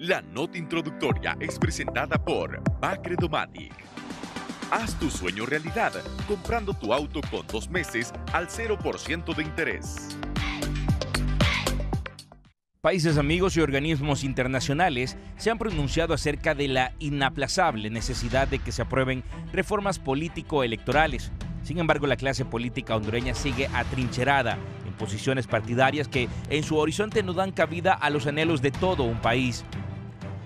La nota introductoria es presentada por Bacredomatic. Haz tu sueño realidad comprando tu auto con 2 meses al 0% de interés. Países amigos y organismos internacionales se han pronunciado acerca de la inaplazable necesidad de que se aprueben reformas político-electorales. Sin embargo, la clase política hondureña sigue atrincherada en posiciones partidarias que en su horizonte no dan cabida a los anhelos de todo un país.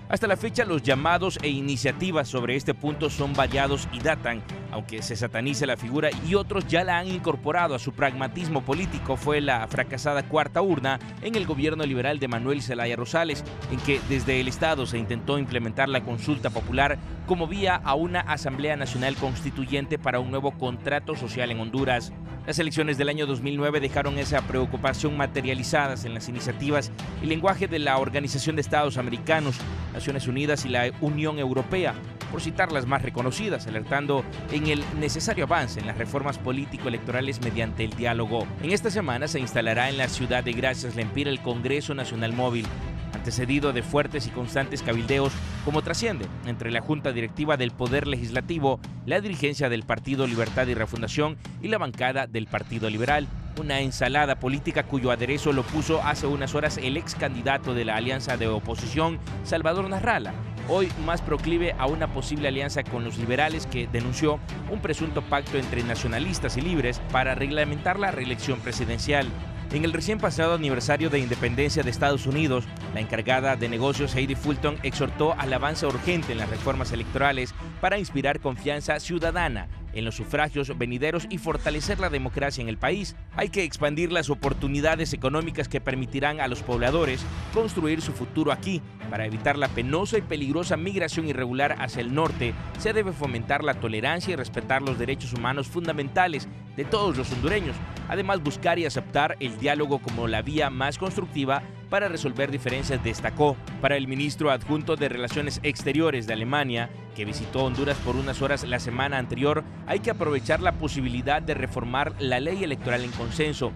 Hasta la fecha, los llamados e iniciativas sobre este punto son variados y datan, aunque se satanice la figura y otros ya la han incorporado a su pragmatismo político. Fue la fracasada cuarta urna en el gobierno liberal de Manuel Zelaya Rosales, en que desde el Estado se intentó implementar la consulta popular como vía a una Asamblea Nacional Constituyente para un nuevo contrato social en Honduras. Las elecciones del año 2009 dejaron esa preocupación materializadas en las iniciativas y lenguaje de la Organización de Estados Americanos, Naciones Unidas y la Unión Europea, por citar las más reconocidas, alertando en el necesario avance en las reformas político-electorales mediante el diálogo. En esta semana se instalará en la ciudad de Gracias Lempira el Congreso Nacional Móvil, antecedido de fuertes y constantes cabildeos, como trasciende entre la Junta Directiva del Poder Legislativo, la dirigencia del Partido Libertad y Refundación y la bancada del Partido Liberal. Una ensalada política cuyo aderezo lo puso hace unas horas el ex candidato de la alianza de oposición, Salvador Narrala, hoy más proclive a una posible alianza con los liberales, que denunció un presunto pacto entre nacionalistas y libres para reglamentar la reelección presidencial. En el recién pasado aniversario de independencia de Estados Unidos, la encargada de negocios Heidi Fulton exhortó al avance urgente en las reformas electorales para inspirar confianza ciudadana en los sufragios venideros y fortalecer la democracia en el país. Hay que expandir las oportunidades económicas que permitirán a los pobladores construir su futuro aquí. Para evitar la penosa y peligrosa migración irregular hacia el norte, se debe fomentar la tolerancia y respetar los derechos humanos fundamentales de todos los hondureños. Además, buscar y aceptar el diálogo como la vía más constructiva para resolver diferencias, destacó. Para el ministro adjunto de Relaciones Exteriores de Alemania, que visitó Honduras por unas horas la semana anterior, hay que aprovechar la posibilidad de reformar la ley electoral en consenso.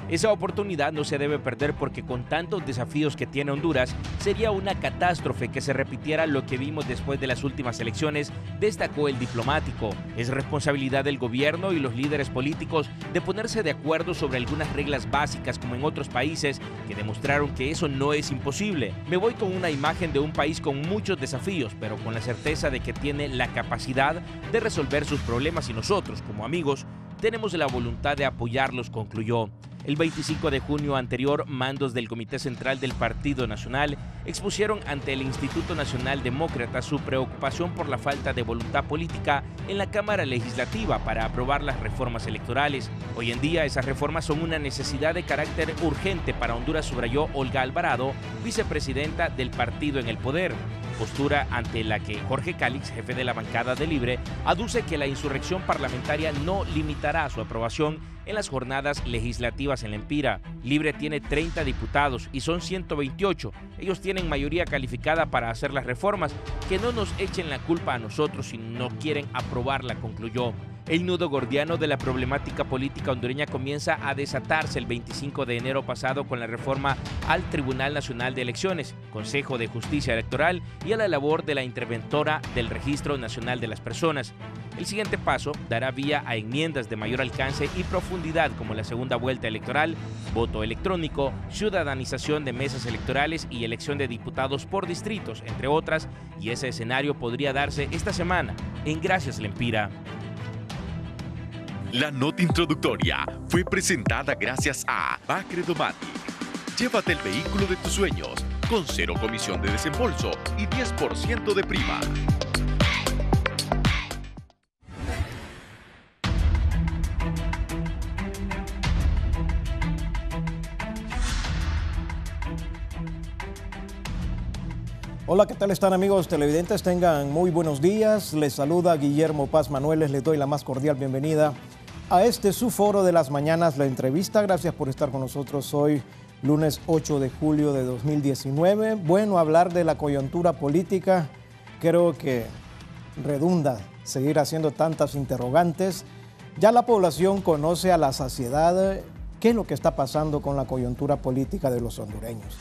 Esa oportunidad no se debe perder porque con tantos desafíos que tiene Honduras, sería una catástrofe que se repitiera lo que vimos después de las últimas elecciones, destacó el diplomático. Es responsabilidad del gobierno y los líderes políticos de ponerse de acuerdo sobre algunas reglas básicas como en otros países que demostraron que eso no es imposible. Me voy con una imagen de un país con muchos desafíos, pero con la certeza de que tiene la capacidad de resolver sus problemas y nosotros, como amigos, tenemos la voluntad de apoyarlos, concluyó. El 25 de junio anterior, mandos del Comité Central del Partido Nacional expusieron ante el Instituto Nacional Demócrata su preocupación por la falta de voluntad política en la Cámara Legislativa para aprobar las reformas electorales. Hoy en día, esas reformas son una necesidad de carácter urgente para Honduras, subrayó Olga Alvarado, vicepresidenta del partido en el poder. Postura ante la que Jorge Cálix, jefe de la bancada de Libre, aduce que la insurrección parlamentaria no limitará su aprobación en las jornadas legislativas en Lempira. Libre tiene 30 diputados y son 128. Ellos tienen mayoría calificada para hacer las reformas. Que no nos echen la culpa a nosotros si no quieren aprobarla, concluyó. El nudo gordiano de la problemática política hondureña comienza a desatarse el 25 de enero pasado con la reforma al Tribunal Nacional de Elecciones, Consejo de Justicia Electoral y a la labor de la interventora del Registro Nacional de las Personas. El siguiente paso dará vía a enmiendas de mayor alcance y profundidad como la segunda vuelta electoral, voto electrónico, ciudadanización de mesas electorales y elección de diputados por distritos, entre otras, y ese escenario podría darse esta semana en Gracias Lempira. La nota introductoria fue presentada gracias a Bacredomatic. Llévate el vehículo de tus sueños con 0 comisión de desembolso y 10% de prima. Hola, ¿qué tal están, amigos televidentes? Tengan muy buenos días. Les saluda Guillermo Paz Manueles. Les doy la más cordial bienvenida a este su foro de las mañanas, la entrevista. Gracias por estar con nosotros hoy, lunes 8 de julio de 2019. Bueno, hablar de la coyuntura política creo que redunda seguir haciendo tantas interrogantes. Ya la población conoce a la saciedad qué es lo que está pasando con la coyuntura política de los hondureños.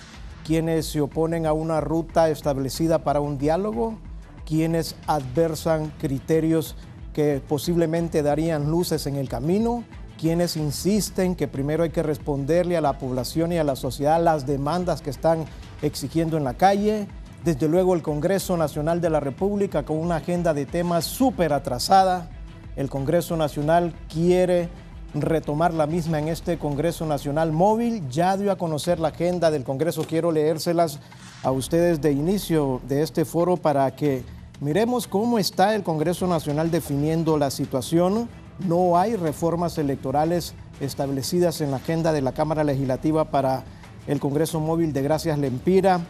quienes se oponen a una ruta establecida para un diálogo, quienes adversan criterios que posiblemente darían luces en el camino, quienes insisten que primero hay que responderle a la población y a la sociedad las demandas que están exigiendo en la calle. Desde luego el Congreso Nacional de la República con una agenda de temas súper atrasada. El Congreso Nacional quiere retomar la misma en este Congreso Nacional móvil. Ya dio a conocer la agenda del Congreso. Quiero leérselas a ustedes de inicio de este foro para que miremos cómo está el Congreso Nacional definiendo la situación. No hay reformas electorales establecidas en la agenda de la Cámara Legislativa para el Congreso móvil de Gracias Lempira.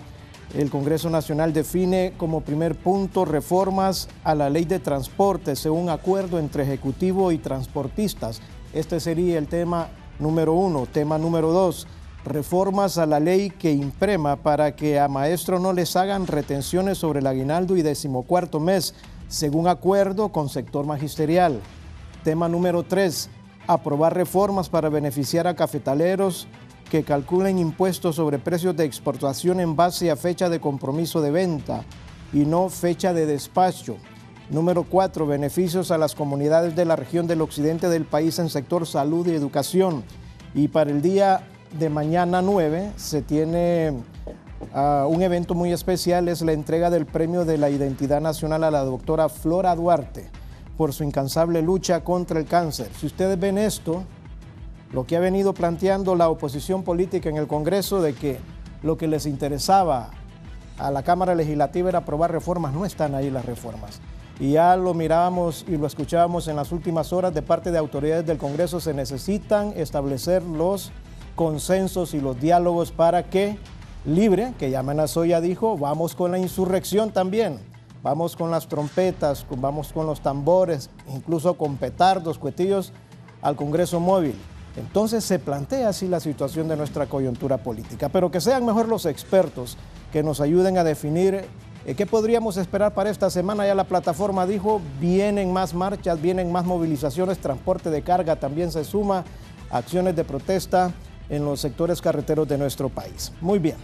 El Congreso Nacional define como primer punto reformas a la ley de transporte según acuerdo entre Ejecutivo y transportistas. Este sería el tema número 1. Tema número 2, reformas a la ley que imprema para que a maestros no les hagan retenciones sobre el aguinaldo y 14º mes, según acuerdo con sector magisterial. Tema número 3, aprobar reformas para beneficiar a cafetaleros que calculen impuestos sobre precios de exportación en base a fecha de compromiso de venta y no fecha de despacho. Número 4, beneficios a las comunidades de la región del occidente del país en sector salud y educación. Y para el día de mañana 9 se tiene un evento muy especial, es la entrega del Premio de la Identidad Nacional a la doctora Flora Duarte por su incansable lucha contra el cáncer. Si ustedes ven esto, lo que ha venido planteando la oposición política en el Congreso de que lo que les interesaba a la Cámara Legislativa era aprobar reformas, no están ahí las reformas. Y ya lo mirábamos y lo escuchábamos en las últimas horas de parte de autoridades del Congreso, se necesitan establecer los consensos y los diálogos para que Libre, que ya amenazó, ya dijo, vamos con la insurrección también, vamos con las trompetas, vamos con los tambores, incluso con petardos, cuetillos al Congreso móvil. Entonces se plantea así la situación de nuestra coyuntura política, pero que sean mejor los expertos que nos ayuden a definir qué podríamos esperar para esta semana. Ya la plataforma dijo, vienen más marchas, vienen más movilizaciones, transporte de carga también se suma, acciones de protesta en los sectores carreteros de nuestro país. Muy bien,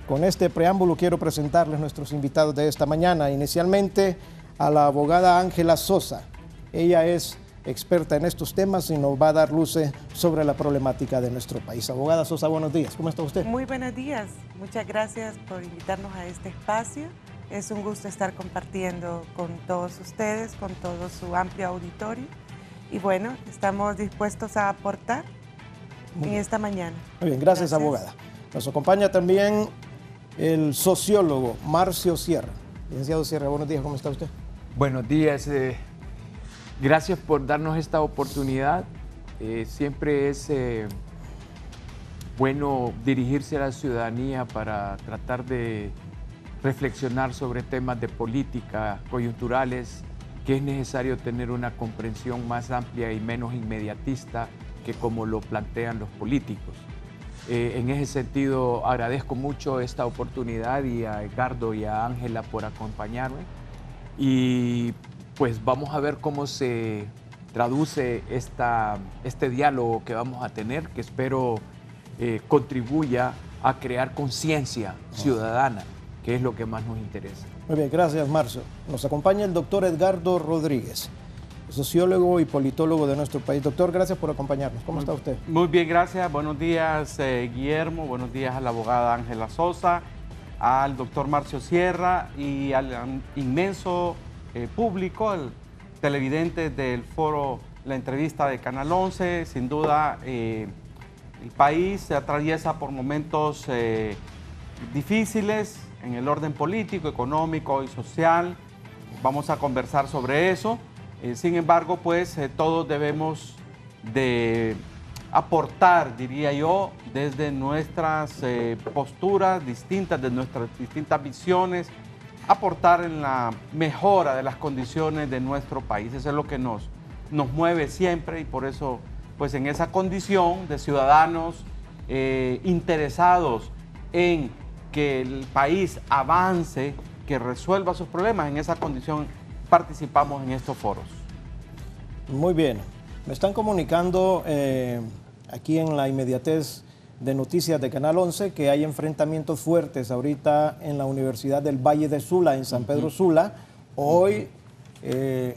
con este preámbulo quiero presentarles nuestros invitados de esta mañana. Inicialmente a la abogada Ángela Sosa. Ella es experta en estos temas y nos va a dar luces sobre la problemática de nuestro país. Abogada Sosa, buenos días. ¿Cómo está usted? Muy buenos días. Muchas gracias por invitarnos a este espacio. Es un gusto estar compartiendo con todos ustedes, con todo su amplio auditorio. Y bueno, estamos dispuestos a aportar en esta mañana. Muy bien, gracias, abogada. Nos acompaña también el sociólogo Marcio Sierra. Licenciado Sierra, buenos días. ¿Cómo está usted? Buenos días. Gracias por darnos esta oportunidad. Siempre es bueno dirigirse a la ciudadanía para tratar de reflexionar sobre temas de política coyunturales, que es necesario tener una comprensión más amplia y menos inmediatista que como lo plantean los políticos. En ese sentido, agradezco mucho esta oportunidad y a Edgardo y a Ángela por acompañarme. Y pues vamos a ver cómo se traduce este diálogo que vamos a tener, que espero contribuya a crear conciencia ciudadana, que es lo que más nos interesa. Muy bien, gracias, Marcio. Nos acompaña el doctor Edgardo Rodríguez, sociólogo y politólogo de nuestro país. Doctor, gracias por acompañarnos. ¿Cómo está usted? Muy bien, gracias. Buenos días, Guillermo. Buenos días a la abogada Ángela Sosa, al doctor Marcio Sierra y al inmenso público, el televidente del foro La Entrevista de Canal 11. Sin duda, el país se atraviesa por momentos difíciles en el orden político, económico y social. Vamos a conversar sobre eso. Sin embargo, pues todos debemos de aportar, diría yo, desde nuestras posturas distintas, de nuestras distintas visiones, aportar en la mejora de las condiciones de nuestro país. Eso es lo que nos mueve siempre, y por eso, pues en esa condición de ciudadanos interesados en que el país avance, que resuelva sus problemas, en esa condición participamos en estos foros. Muy bien. Me están comunicando aquí en la inmediatez de Noticias de Canal 11 que hay enfrentamientos fuertes ahorita en la Universidad del Valle de Sula, en San Pedro Sula. Hoy,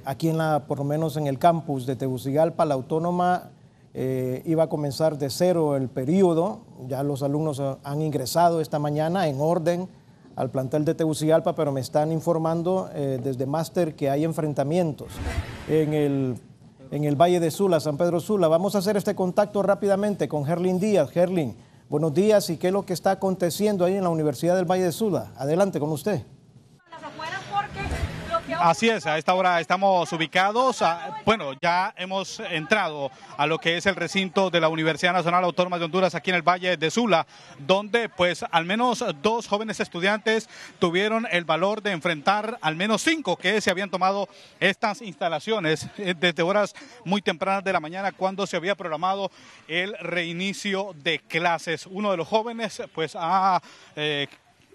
aquí por lo menos en el campus de Tegucigalpa, la Autónoma iba a comenzar de cero el periodo. Ya los alumnos han ingresado esta mañana en orden al plantel de Tegucigalpa, pero me están informando desde máster que hay enfrentamientos en el Valle de Sula, San Pedro Sula. Vamos a hacer este contacto rápidamente con Herlin Díaz. Herlin, buenos días. ¿Y qué es lo que está aconteciendo ahí en la Universidad del Valle de Sula? Adelante con usted. Así es, a esta hora estamos ubicados, bueno, ya hemos entrado a lo que es el recinto de la Universidad Nacional Autónoma de Honduras aquí en el Valle de Sula, donde pues al menos 2 jóvenes estudiantes tuvieron el valor de enfrentar al menos 5 que se habían tomado estas instalaciones desde horas muy tempranas de la mañana cuando se había programado el reinicio de clases. Uno de los jóvenes pues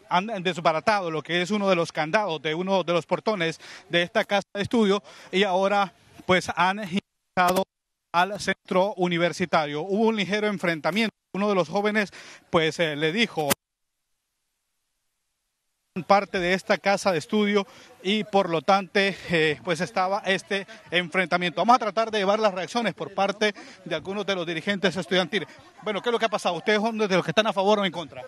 han desbaratado lo que es uno de los candados de uno de los portones de esta casa de estudio y ahora pues han ingresado al centro universitario. Hubo un ligero enfrentamiento. Uno de los jóvenes pues le dijo parte de esta casa de estudio y por lo tanto pues estaba este enfrentamiento. Vamos a tratar de llevar las reacciones por parte de algunos de los dirigentes estudiantiles. Bueno, ¿qué es lo que ha pasado? ¿Ustedes son de los que están a favor o en contra?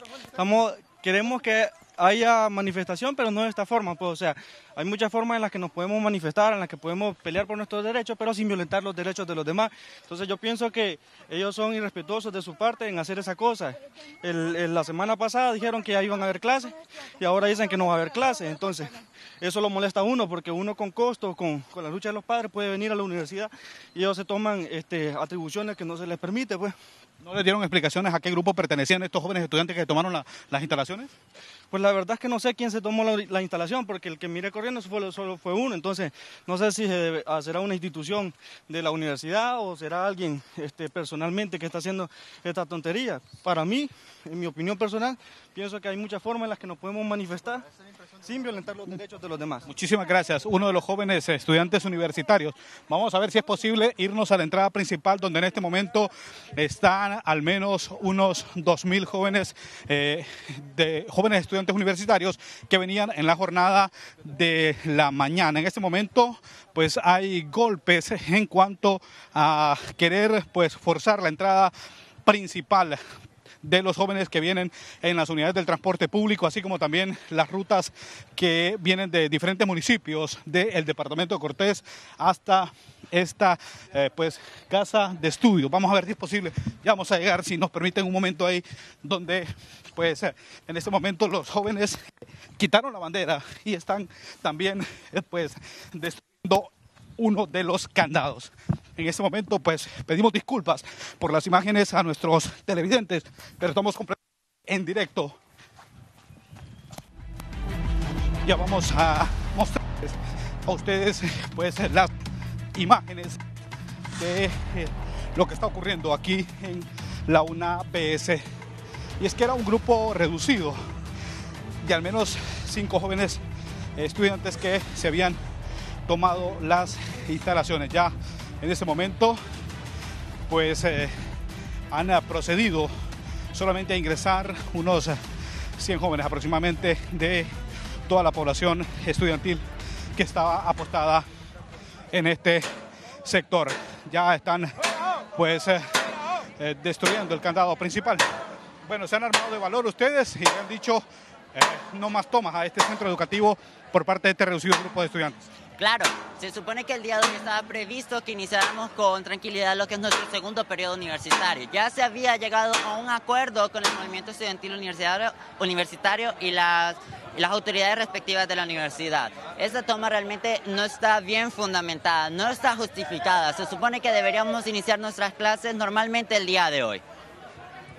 Queremos que haya manifestación, pero no de esta forma, pues, o sea, hay muchas formas en las que nos podemos manifestar, en las que podemos pelear por nuestros derechos, pero sin violentar los derechos de los demás. Entonces yo pienso que ellos son irrespetuosos de su parte en hacer esa cosa. La semana pasada dijeron que ya iban a haber clases y ahora dicen que no va a haber clases, entonces eso lo molesta a uno porque uno con costo, con la lucha de los padres puede venir a la universidad y ellos se toman atribuciones que no se les permite, pues. ¿No les dieron explicaciones a qué grupo pertenecían estos jóvenes estudiantes que tomaron las instalaciones? Pues la verdad es que no sé quién se tomó la instalación, porque el que miré corriendo solo fue uno, entonces no sé si será una institución de la universidad o será alguien personalmente que está haciendo esta tontería. Para mí, en mi opinión personal, pienso que hay muchas formas en las que nos podemos manifestar sin violentar los derechos de los demás. Muchísimas gracias. Uno de los jóvenes estudiantes universitarios. Vamos a ver si es posible irnos a la entrada principal, donde en este momento están al menos unos 2.000 jóvenes, jóvenes estudiantes universitarios que venían en la jornada de la mañana. En este momento, pues hay golpes en cuanto a querer pues forzar la entrada principal de los jóvenes que vienen en las unidades del transporte público, así como también las rutas que vienen de diferentes municipios del departamento de Cortés hasta esta pues casa de estudio. Vamos a ver si es posible, ya vamos a llegar, si nos permiten un momento ahí, donde pues en este momento los jóvenes quitaron la bandera y están también pues destruyendo uno de los candados. En este momento pues pedimos disculpas por las imágenes a nuestros televidentes, pero estamos completamente en directo. Ya vamos a mostrarles a ustedes pues las imágenes de lo que está ocurriendo aquí en la UNAPS. Y es que era un grupo reducido de al menos 5 jóvenes estudiantes que se habían tomado las instalaciones. Ya en este momento pues han procedido solamente a ingresar unos 100 jóvenes aproximadamente de toda la población estudiantil que estaba apostada en este sector. Ya están pues destruyendo el candado principal. Bueno, se han armado de valor ustedes y han dicho no más tomas a este centro educativo por parte de este reducido grupo de estudiantes. Claro, se supone que el día de hoy estaba previsto que iniciáramos con tranquilidad lo que es nuestro segundo periodo universitario. Ya se había llegado a un acuerdo con el movimiento estudiantil universitario y las autoridades respectivas de la universidad. Esta toma realmente no está bien fundamentada, no está justificada. Se supone que deberíamos iniciar nuestras clases normalmente el día de hoy.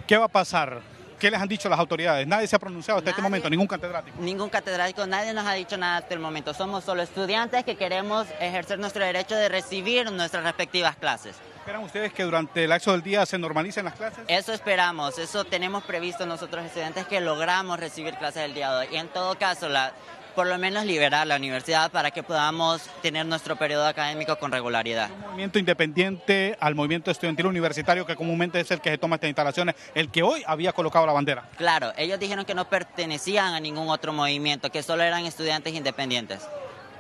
¿Qué va a pasar? ¿Qué les han dicho las autoridades? Nadie se ha pronunciado hasta este momento, ningún catedrático. Ningún catedrático, nadie nos ha dicho nada hasta el momento. Somos solo estudiantes que queremos ejercer nuestro derecho de recibir nuestras respectivas clases. ¿Esperan ustedes que durante el lapso del día se normalicen las clases? Eso esperamos, eso tenemos previsto nosotros estudiantes que logramos recibir clases el día de hoy. Y en todo caso, por lo menos liberar la universidad para que podamos tener nuestro periodo académico con regularidad. Un movimiento independiente al movimiento estudiantil universitario, que comúnmente es el que se toma estas instalaciones, el que hoy había colocado la bandera. Claro, ellos dijeron que no pertenecían a ningún otro movimiento, que solo eran estudiantes independientes.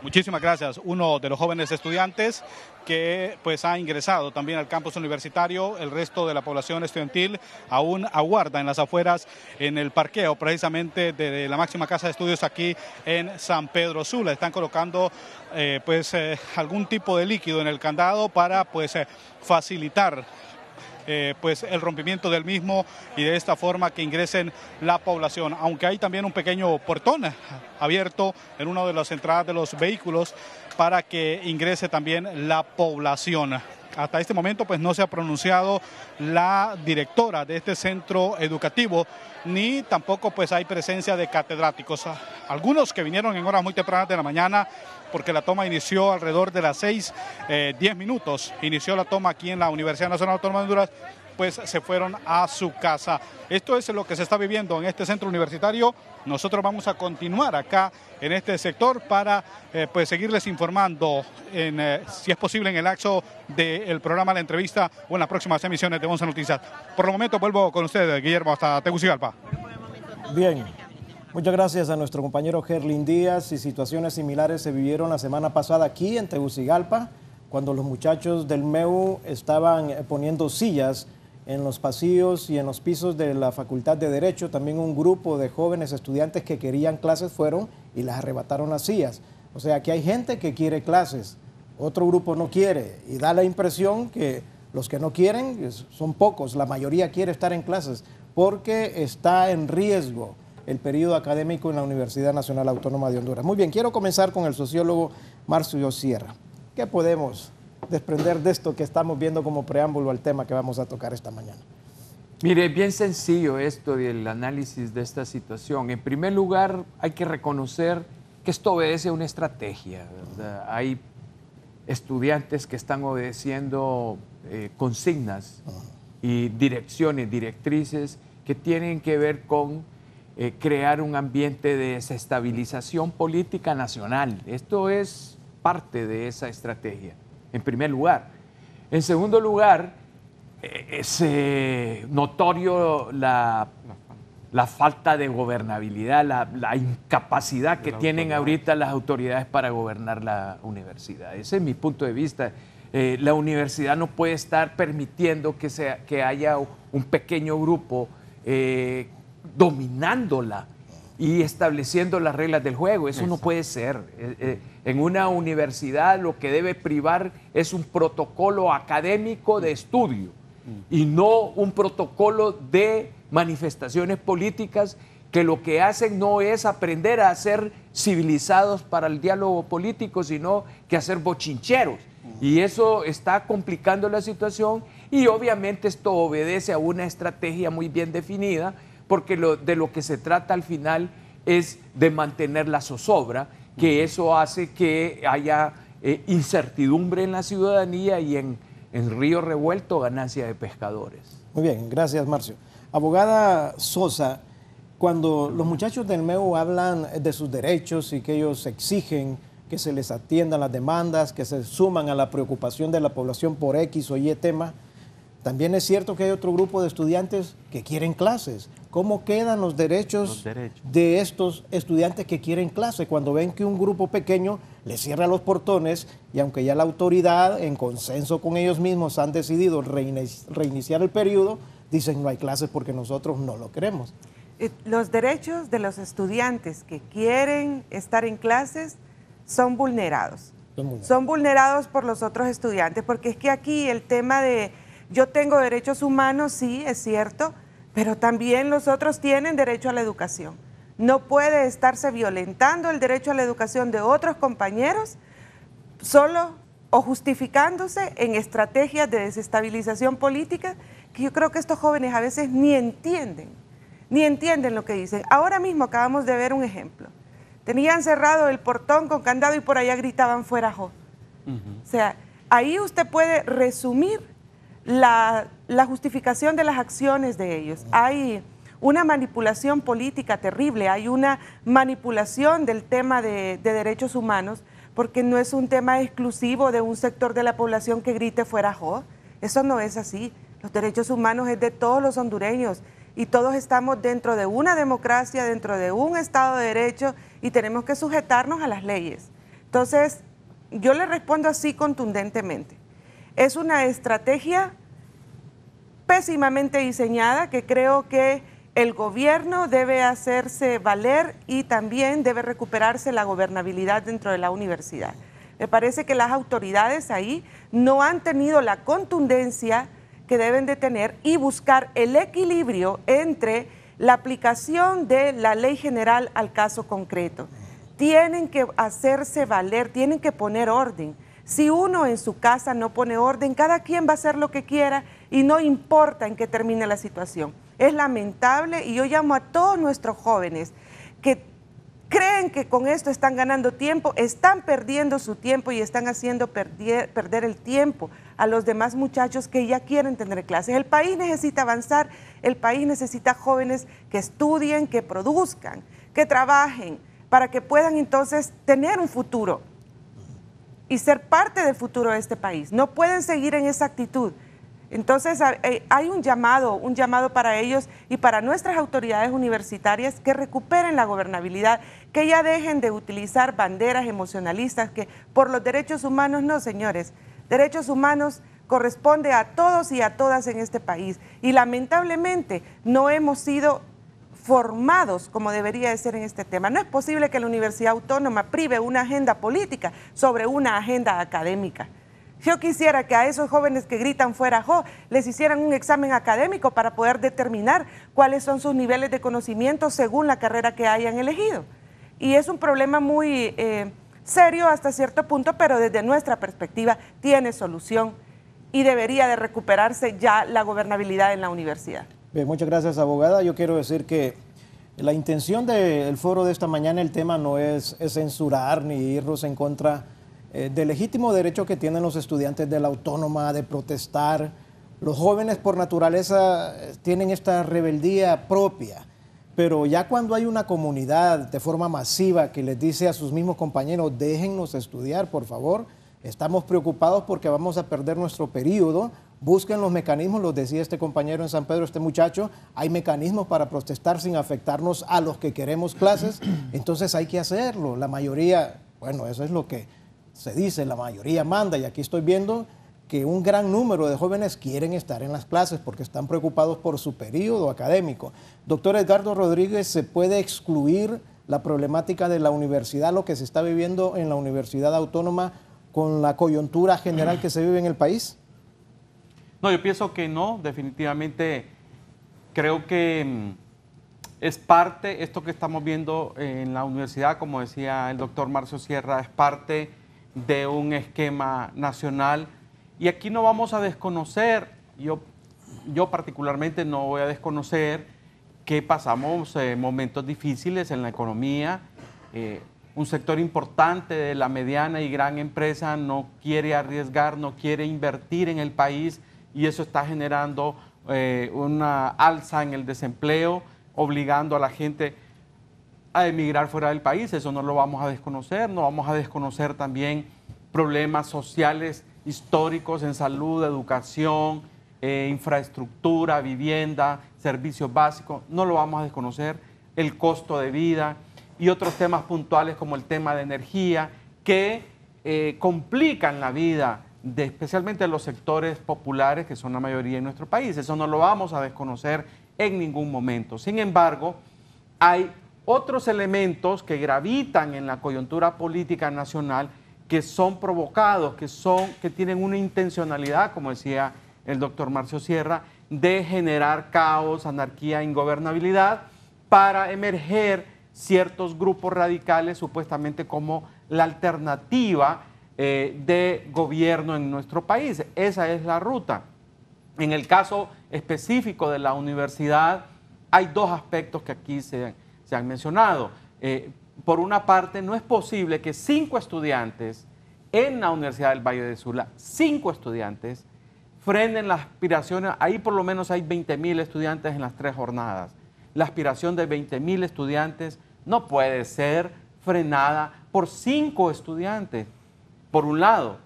Muchísimas gracias. Uno de los jóvenes estudiantes que pues ha ingresado también al campus universitario. El resto de la población estudiantil aún aguarda en las afueras, en el parqueo precisamente de la máxima casa de estudios aquí en San Pedro Sula. Están colocando algún tipo de líquido en el candado para facilitar pues el rompimiento del mismo y de esta forma que ingresen la población, aunque hay también un pequeño portón abierto en una de las entradas de los vehículos para que ingrese también la población. Hasta este momento pues no se ha pronunciado la directora de este centro educativo, ni tampoco pues hay presencia de catedráticos. Algunos que vinieron en horas muy tempranas de la mañana, porque la toma inició alrededor de las 6:10. Inició la toma aquí en la Universidad Nacional Autónoma de Honduras, pues se fueron a su casa. Esto es lo que se está viviendo en este centro universitario. Nosotros vamos a continuar acá en este sector para seguirles informando, si es posible, en el lapso del programa La Entrevista o en las próximas emisiones de 11 Noticias. Por el momento vuelvo con ustedes, Guillermo, hasta Tegucigalpa. Bien. Muchas gracias a nuestro compañero Gerlin Díaz. Y situaciones similares se vivieron la semana pasada aquí en Tegucigalpa, cuando los muchachos del MEU estaban poniendo sillas en los pasillos y en los pisos de la Facultad de Derecho. También un grupo de jóvenes estudiantes que querían clases fueron y les arrebataron las sillas. O sea, que hay gente que quiere clases, otro grupo no quiere, y da la impresión que los que no quieren son pocos, la mayoría quiere estar en clases porque está en riesgo el periodo académico en la Universidad Nacional Autónoma de Honduras. Muy bien, quiero comenzar con el sociólogo Marcio Sierra. ¿Qué podemos desprender de esto que estamos viendo como preámbulo al tema que vamos a tocar esta mañana? Mire, bien sencillo esto del análisis de esta situación. En primer lugar, hay que reconocer que esto obedece a una estrategia, ¿verdad? Hay estudiantes que están obedeciendo consignas y direcciones, directrices que tienen que ver con crear un ambiente de desestabilización política nacional. Esto es parte de esa estrategia, en primer lugar. En segundo lugar, es notorio la falta de gobernabilidad, la incapacidad que tienen ahorita las autoridades para gobernar la universidad. Ese es mi punto de vista. La universidad no puede estar permitiendo que haya un pequeño grupo dominándola y estableciendo las reglas del juego. Eso no puede ser. En una universidad lo que debe privar es un protocolo académico de estudio y no un protocolo de manifestaciones políticas que lo que hacen no es aprender a ser civilizados para el diálogo político, sino que a ser bochincheros. Y eso está complicando la situación, y obviamente esto obedece a una estrategia muy bien definida, porque de lo que se trata al final es de mantener la zozobra, que eso hace que haya incertidumbre en la ciudadanía y en río revuelto ganancia de pescadores. Muy bien, gracias Marcio. Abogada Sosa, cuando los muchachos del MEU hablan de sus derechos y que ellos exigen que se les atiendan las demandas, que se suman a la preocupación de la población por X o Y tema, también es cierto que hay otro grupo de estudiantes que quieren clases. ¿Cómo quedan los derechos de estos estudiantes que quieren clase cuando ven que un grupo pequeño les cierra los portones y aunque ya la autoridad, en consenso con ellos mismos, han decidido reiniciar el periodo, dicen no hay clases porque nosotros no lo queremos? Los derechos de los estudiantes que quieren estar en clases son vulnerados. Son vulnerados por los otros estudiantes, porque es que aquí el tema de yo tengo derechos humanos, sí, es cierto, pero también los otros tienen derecho a la educación. No puede estarse violentando el derecho a la educación de otros compañeros solo o justificándose en estrategias de desestabilización política que yo creo que estos jóvenes a veces ni entienden lo que dicen. Ahora mismo acabamos de ver un ejemplo. Tenían cerrado el portón con candado y por allá gritaban fuera Jo. O sea, ahí usted puede resumir la justificación de las acciones de ellos. Hay una manipulación política terrible, hay una manipulación del tema de derechos humanos, porque no es un tema exclusivo de un sector de la población que grite fuera Jo. Eso no es así. Los derechos humanos es de todos los hondureños y todos estamos dentro de una democracia, dentro de un Estado de Derecho y tenemos que sujetarnos a las leyes. Entonces, yo le respondo así contundentemente. Es una estrategia pésimamente diseñada que creo que el gobierno debe hacerse valer y también debe recuperarse la gobernabilidad dentro de la universidad. Me parece que las autoridades ahí no han tenido la contundencia que deben de tener y buscar el equilibrio entre la aplicación de la ley general al caso concreto. Tienen que hacerse valer, tienen que poner orden. Si uno en su casa no pone orden, cada quien va a hacer lo que quiera y no importa en qué termine la situación. Es lamentable y yo llamo a todos nuestros jóvenes que creen que con esto están ganando tiempo, están perdiendo su tiempo y están haciendo perder el tiempo a los demás muchachos que ya quieren tener clases. El país necesita avanzar, el país necesita jóvenes que estudien, que produzcan, que trabajen, para que puedan entonces tener un futuro y ser parte del futuro de este país. No pueden seguir en esa actitud. Entonces hay un llamado para ellos y para nuestras autoridades universitarias que recuperen la gobernabilidad, que ya dejen de utilizar banderas emocionalistas, que por los derechos humanos, no señores, derechos humanos corresponde a todos y a todas en este país y lamentablemente no hemos sido formados como debería de ser en este tema. No es posible que la Universidad Autónoma prive una agenda política sobre una agenda académica. Yo quisiera que a esos jóvenes que gritan fuera Jo les hicieran un examen académico para poder determinar cuáles son sus niveles de conocimiento según la carrera que hayan elegido. Y es un problema muy serio hasta cierto punto, pero desde nuestra perspectiva tiene solución y debería de recuperarse ya la gobernabilidad en la universidad. Bien, muchas gracias, abogada. Yo quiero decir que la intención del foro de esta mañana, el tema no es censurar ni irnos en contra del legítimo derecho que tienen los estudiantes de la Autónoma de protestar. Los jóvenes por naturaleza tienen esta rebeldía propia, pero ya cuando hay una comunidad de forma masiva que les dice a sus mismos compañeros, déjennos estudiar, por favor, estamos preocupados porque vamos a perder nuestro periodo. Busquen los mecanismos, los decía este compañero en San Pedro, este muchacho, hay mecanismos para protestar sin afectarnos a los que queremos clases, entonces hay que hacerlo. La mayoría, bueno, eso es lo que se dice, la mayoría manda, y aquí estoy viendo que un gran número de jóvenes quieren estar en las clases porque están preocupados por su periodo académico. Doctor Edgardo Rodríguez, ¿se puede excluir la problemática de la universidad, lo que se está viviendo en la Universidad Autónoma con la coyuntura general que se vive en el país? No, yo pienso que no, definitivamente creo que es parte, esto que estamos viendo en la universidad, como decía el doctor Marcio Sierra, es parte de un esquema nacional y aquí no vamos a desconocer, yo particularmente no voy a desconocer que pasamos momentos difíciles en la economía, un sector importante de la mediana y gran empresa no quiere arriesgar, no quiere invertir en el país, y eso está generando una alza en el desempleo, obligando a la gente a emigrar fuera del país. Eso no lo vamos a desconocer. No vamos a desconocer también problemas sociales históricos en salud, educación, infraestructura, vivienda, servicios básicos. No lo vamos a desconocer. El costo de vida y otros temas puntuales como el tema de energía que complican la vida especialmente de los sectores populares, que son la mayoría en nuestro país. Eso no lo vamos a desconocer en ningún momento. Sin embargo, hay otros elementos que gravitan en la coyuntura política nacional que son provocados, que tienen una intencionalidad, como decía el doctor Marcio Sierra, de generar caos, anarquía, ingobernabilidad, para emerger ciertos grupos radicales supuestamente como la alternativa de gobierno en nuestro país. Esa es la ruta. En el caso específico de la universidad, hay dos aspectos que aquí se han mencionado. Por una parte, no es posible que 5 estudiantes en la Universidad del Valle de Sula, 5 estudiantes, frenen las aspiraciones. Ahí por lo menos hay 20.000 estudiantes en las 3 jornadas. la aspiración de 20.000 estudiantes no puede ser frenada por 5 estudiantes, por un lado.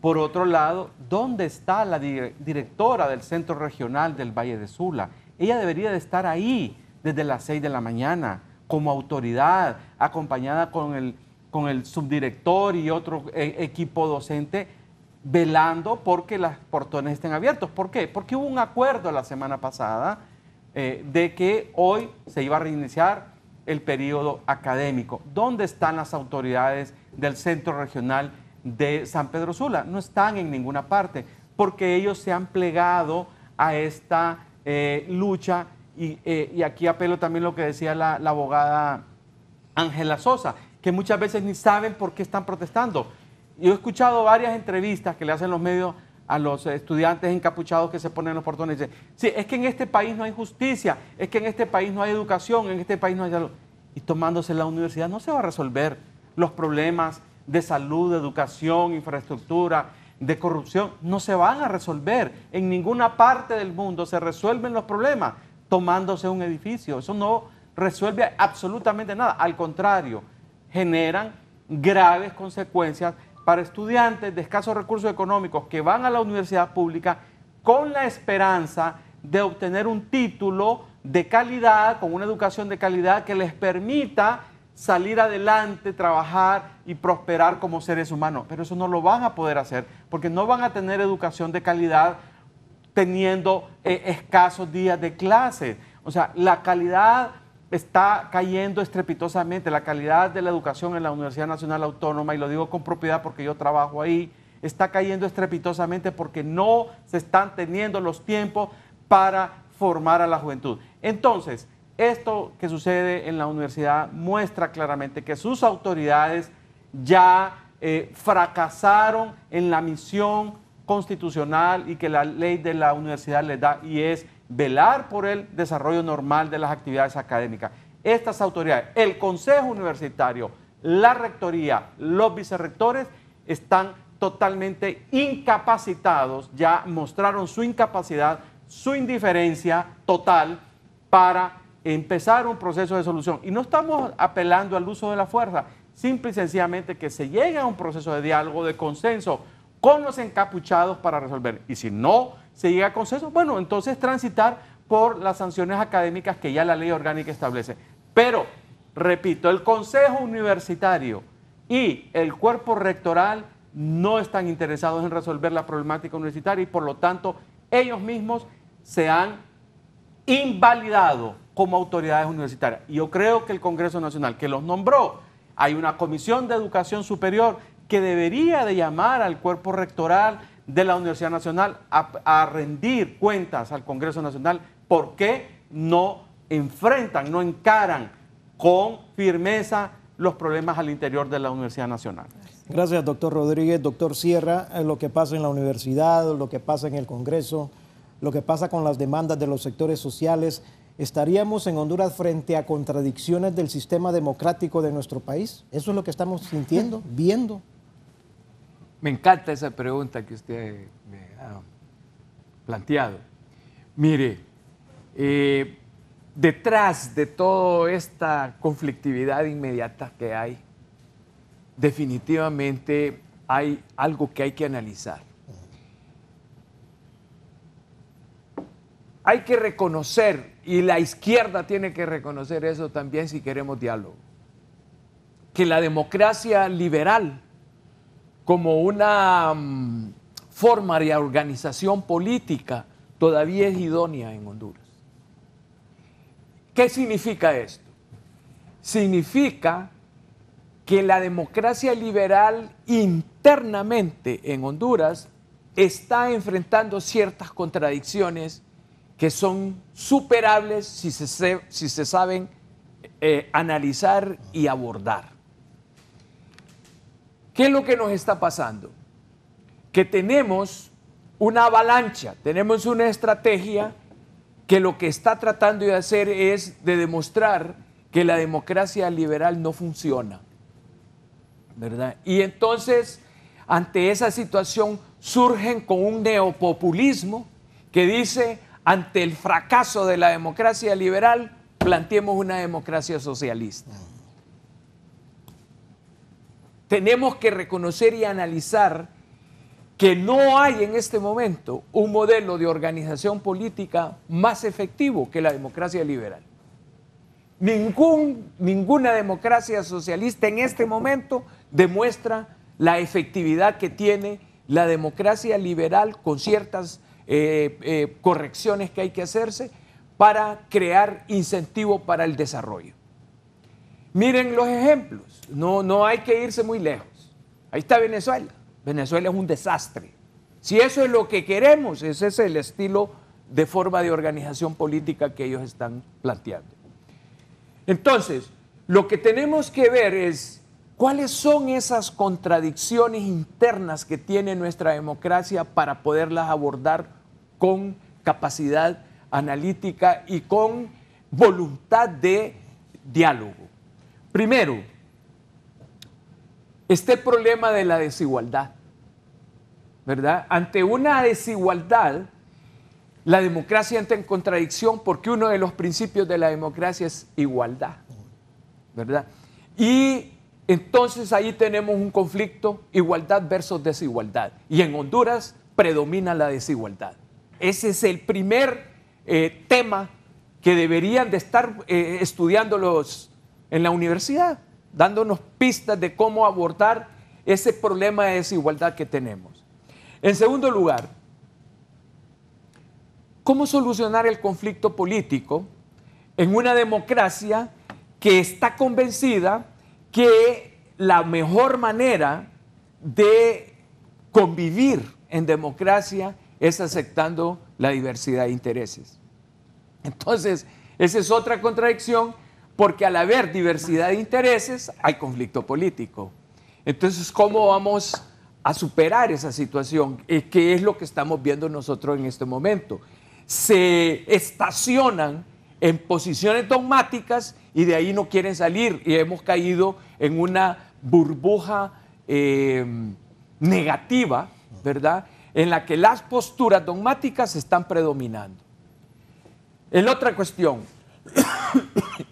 Por otro lado, ¿dónde está la directora del Centro Regional del Valle de Sula? Ella debería de estar ahí desde las 6 de la mañana, como autoridad, acompañada con el subdirector y otro equipo docente, velando porque los portones estén abiertos. ¿Por qué? Porque hubo un acuerdo la semana pasada de que hoy se iba a reiniciar el periodo académico. ¿Dónde están las autoridades del Centro Regional de San Pedro Sula? No están en ninguna parte, porque ellos se han plegado a esta lucha y aquí apelo también lo que decía la abogada Ángela Sosa, que muchas veces ni saben por qué están protestando. Yo he escuchado varias entrevistas que le hacen los medios a los estudiantes encapuchados que se ponen en los portones y dicen, sí, es que en este país no hay justicia, es que en este país no hay educación, en este país no hay salud. Y tomándose la universidad no se va a resolver los problemas de salud, de educación, infraestructura, de corrupción, no se van a resolver. En ninguna parte del mundo se resuelven los problemas tomándose un edificio. Eso no resuelve absolutamente nada. Al contrario, generan graves consecuencias para estudiantes de escasos recursos económicos que van a la universidad pública con la esperanza de obtener un título de calidad, con una educación de calidad que les permita salir adelante, trabajar y prosperar como seres humanos. Pero eso no lo van a poder hacer porque no van a tener educación de calidad teniendo escasos días de clase. O sea, la calidad está cayendo estrepitosamente, la calidad de la educación en la Universidad Nacional Autónoma, y lo digo con propiedad porque yo trabajo ahí, está cayendo estrepitosamente porque no se están teniendo los tiempos para formar a la juventud. Entonces, esto que sucede en la universidad muestra claramente que sus autoridades ya fracasaron en la misión constitucional y que la ley de la universidad les da, y es velar por el desarrollo normal de las actividades académicas. Estas autoridades, el Consejo Universitario, la Rectoría, los vicerrectores, están totalmente incapacitados, ya mostraron su incapacidad, su indiferencia total para empezar un proceso de solución. Y no estamos apelando al uso de la fuerza, simple y sencillamente que se llegue a un proceso de diálogo, de consenso con los encapuchados para resolver. Y si no se llega a consenso, bueno, entonces transitar por las sanciones académicas que ya la ley orgánica establece. Pero, repito, el Consejo Universitario y el cuerpo rectoral no están interesados en resolver la problemática universitaria y por lo tanto ellos mismos se han invalidado como autoridades universitarias. Y yo creo que el Congreso Nacional, que los nombró, hay una Comisión de Educación Superior que debería de llamar al cuerpo rectoral de la Universidad Nacional a rendir cuentas al Congreso Nacional por qué no enfrentan, no encaran con firmeza los problemas al interior de la Universidad Nacional. Gracias, doctor Rodríguez. Doctor Sierra, lo que pasa en la universidad, lo que pasa en el Congreso, lo que pasa con las demandas de los sectores sociales, ¿estaríamos en Honduras frente a contradicciones del sistema democrático de nuestro país? ¿Eso es lo que estamos sintiendo, viendo? Me encanta esa pregunta que usted me ha planteado. Mire, detrás de toda esta conflictividad inmediata que hay, definitivamente hay algo que hay que analizar. Hay que reconocer, y la izquierda tiene que reconocer eso también si queremos diálogo, que la democracia liberal como una forma de organización política todavía es idónea en Honduras. ¿Qué significa esto? Significa que la democracia liberal internamente en Honduras está enfrentando ciertas contradicciones que son superables si se saben analizar y abordar. ¿Qué es lo que nos está pasando? Que tenemos una avalancha, tenemos una estrategia que lo que está tratando de hacer es de demostrar que la democracia liberal no funciona, ¿verdad? Y entonces, ante esa situación, surgen con un neopopulismo que dice, ante el fracaso de la democracia liberal, planteemos una democracia socialista. Tenemos que reconocer y analizar que no hay en este momento un modelo de organización política más efectivo que la democracia liberal. Ninguna democracia socialista en este momento demuestra la efectividad que tiene la democracia liberal, con ciertas correcciones que hay que hacerse para crear incentivos para el desarrollo. Miren los ejemplos, no hay que irse muy lejos. Ahí está Venezuela. Venezuela es un desastre. Si eso es lo que queremos, ese es el estilo de forma de organización política que ellos están planteando. Entonces, lo que tenemos que ver es cuáles son esas contradicciones internas que tiene nuestra democracia para poderlas abordar con capacidad analítica y con voluntad de diálogo. Primero, está el problema de la desigualdad, ¿verdad? Ante una desigualdad, la democracia entra en contradicción porque uno de los principios de la democracia es igualdad, ¿verdad? Y entonces ahí tenemos un conflicto, igualdad versus desigualdad. Y en Honduras predomina la desigualdad. Ese es el primer tema que deberían de estar estudiándolos en la universidad, dándonos pistas de cómo abordar ese problema de desigualdad que tenemos. En segundo lugar, ¿cómo solucionar el conflicto político en una democracia que está convencida que la mejor manera de convivir en democracia es aceptando la diversidad de intereses? Entonces, esa es otra contradicción, porque al haber diversidad de intereses hay conflicto político. Entonces, ¿cómo vamos a superar esa situación? ¿Qué es lo que estamos viendo nosotros en este momento? Se estacionan en posiciones dogmáticas y de ahí no quieren salir, y hemos caído en una burbuja negativa, ¿verdad?, en la que las posturas dogmáticas están predominando. En otra cuestión,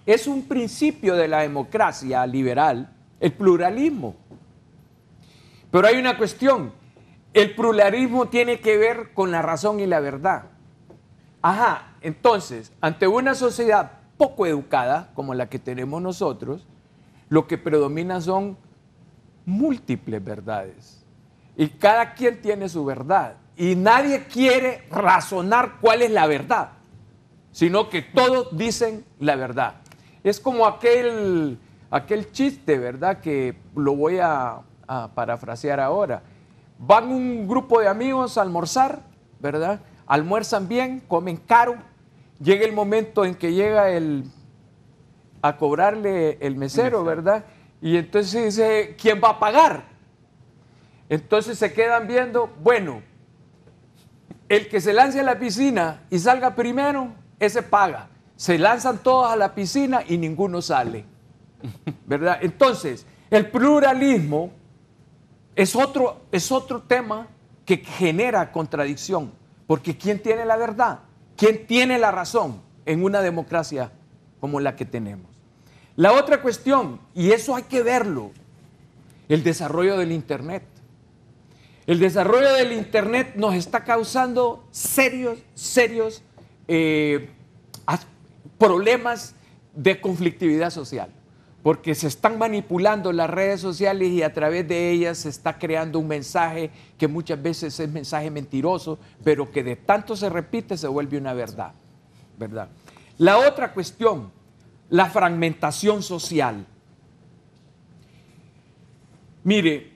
es un principio de la democracia liberal el pluralismo. Pero hay una cuestión, el pluralismo tiene que ver con la razón y la verdad. Ajá, entonces, ante una sociedad poco educada como la que tenemos nosotros, lo que predomina son múltiples verdades. Y cada quien tiene su verdad. Y nadie quiere razonar cuál es la verdad, sino que todos dicen la verdad. Es como aquel chiste, ¿verdad?, que lo voy a parafrasear ahora. Van un grupo de amigos a almorzar, ¿verdad? Almuerzan bien, comen caro. Llega el momento en que llega a cobrarle el mesero, ¿verdad? Y entonces dice, ¿quién va a pagar? Entonces se quedan viendo, bueno, el que se lance a la piscina y salga primero, ese paga. Se lanzan todos a la piscina y ninguno sale, ¿verdad? Entonces, el pluralismo es otro tema que genera contradicción, porque ¿quién tiene la verdad? ¿Quién tiene la razón en una democracia como la que tenemos? La otra cuestión, y eso hay que verlo, el desarrollo del Internet. El desarrollo del Internet nos está causando serios problemas de conflictividad social, porque se están manipulando las redes sociales y a través de ellas se está creando un mensaje que muchas veces es mensaje mentiroso, pero que de tanto se repite se vuelve una verdad, ¿verdad? La otra cuestión, la fragmentación social. Mire,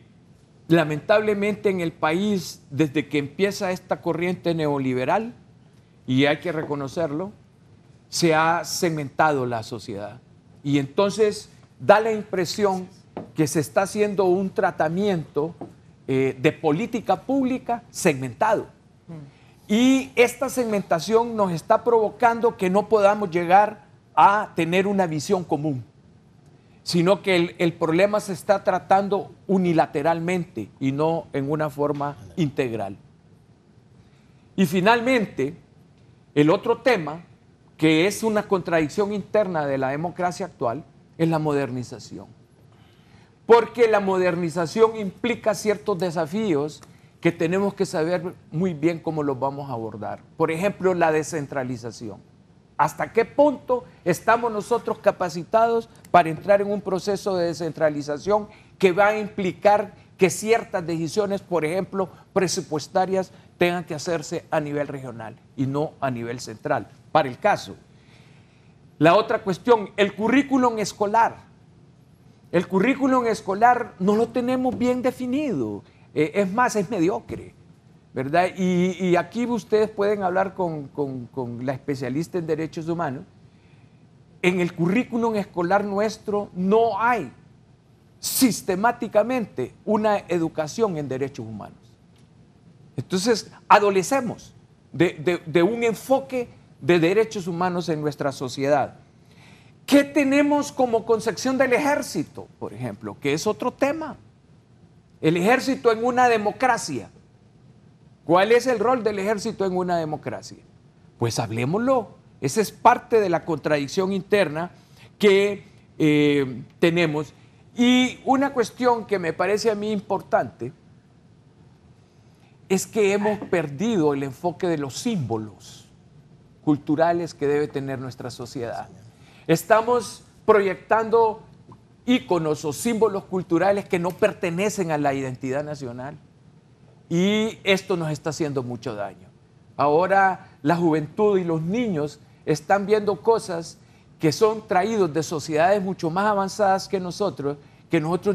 lamentablemente en el país, desde que empieza esta corriente neoliberal, y hay que reconocerlo, se ha segmentado la sociedad. Y entonces da la impresión que se está haciendo un tratamiento de política pública segmentado. Y esta segmentación nos está provocando que no podamos llegar a tener una visión común, sino que el problema se está tratando unilateralmente y no en una forma integral. Y finalmente, el otro tema que es una contradicción interna de la democracia actual, es la modernización. Porque la modernización implica ciertos desafíos que tenemos que saber muy bien cómo los vamos a abordar. Por ejemplo, la descentralización. ¿Hasta qué punto estamos nosotros capacitados para entrar en un proceso de descentralización que va a implicar que ciertas decisiones, por ejemplo, presupuestarias, tengan que hacerse a nivel regional y no a nivel central? Para el caso. La otra cuestión, el currículum escolar. El currículum escolar no lo tenemos bien definido. Es más, es mediocre, ¿verdad? Y aquí ustedes pueden hablar con la especialista en derechos humanos. En el currículum escolar nuestro no hay sistemáticamente una educación en derechos humanos. Entonces, adolecemos de un enfoque de derechos humanos en nuestra sociedad. ¿Qué tenemos como concepción del ejército, por ejemplo? Que es otro tema. El ejército en una democracia. ¿Cuál es el rol del ejército en una democracia? Pues hablemoslo. Esa es parte de la contradicción interna que tenemos. Y una cuestión que me parece a mí importante es que hemos perdido el enfoque de los símbolos culturales que debe tener nuestra sociedad. Estamos proyectando íconos o símbolos culturales que no pertenecen a la identidad nacional y esto nos está haciendo mucho daño. Ahora la juventud y los niños están viendo cosas que son traídos de sociedades mucho más avanzadas que nosotros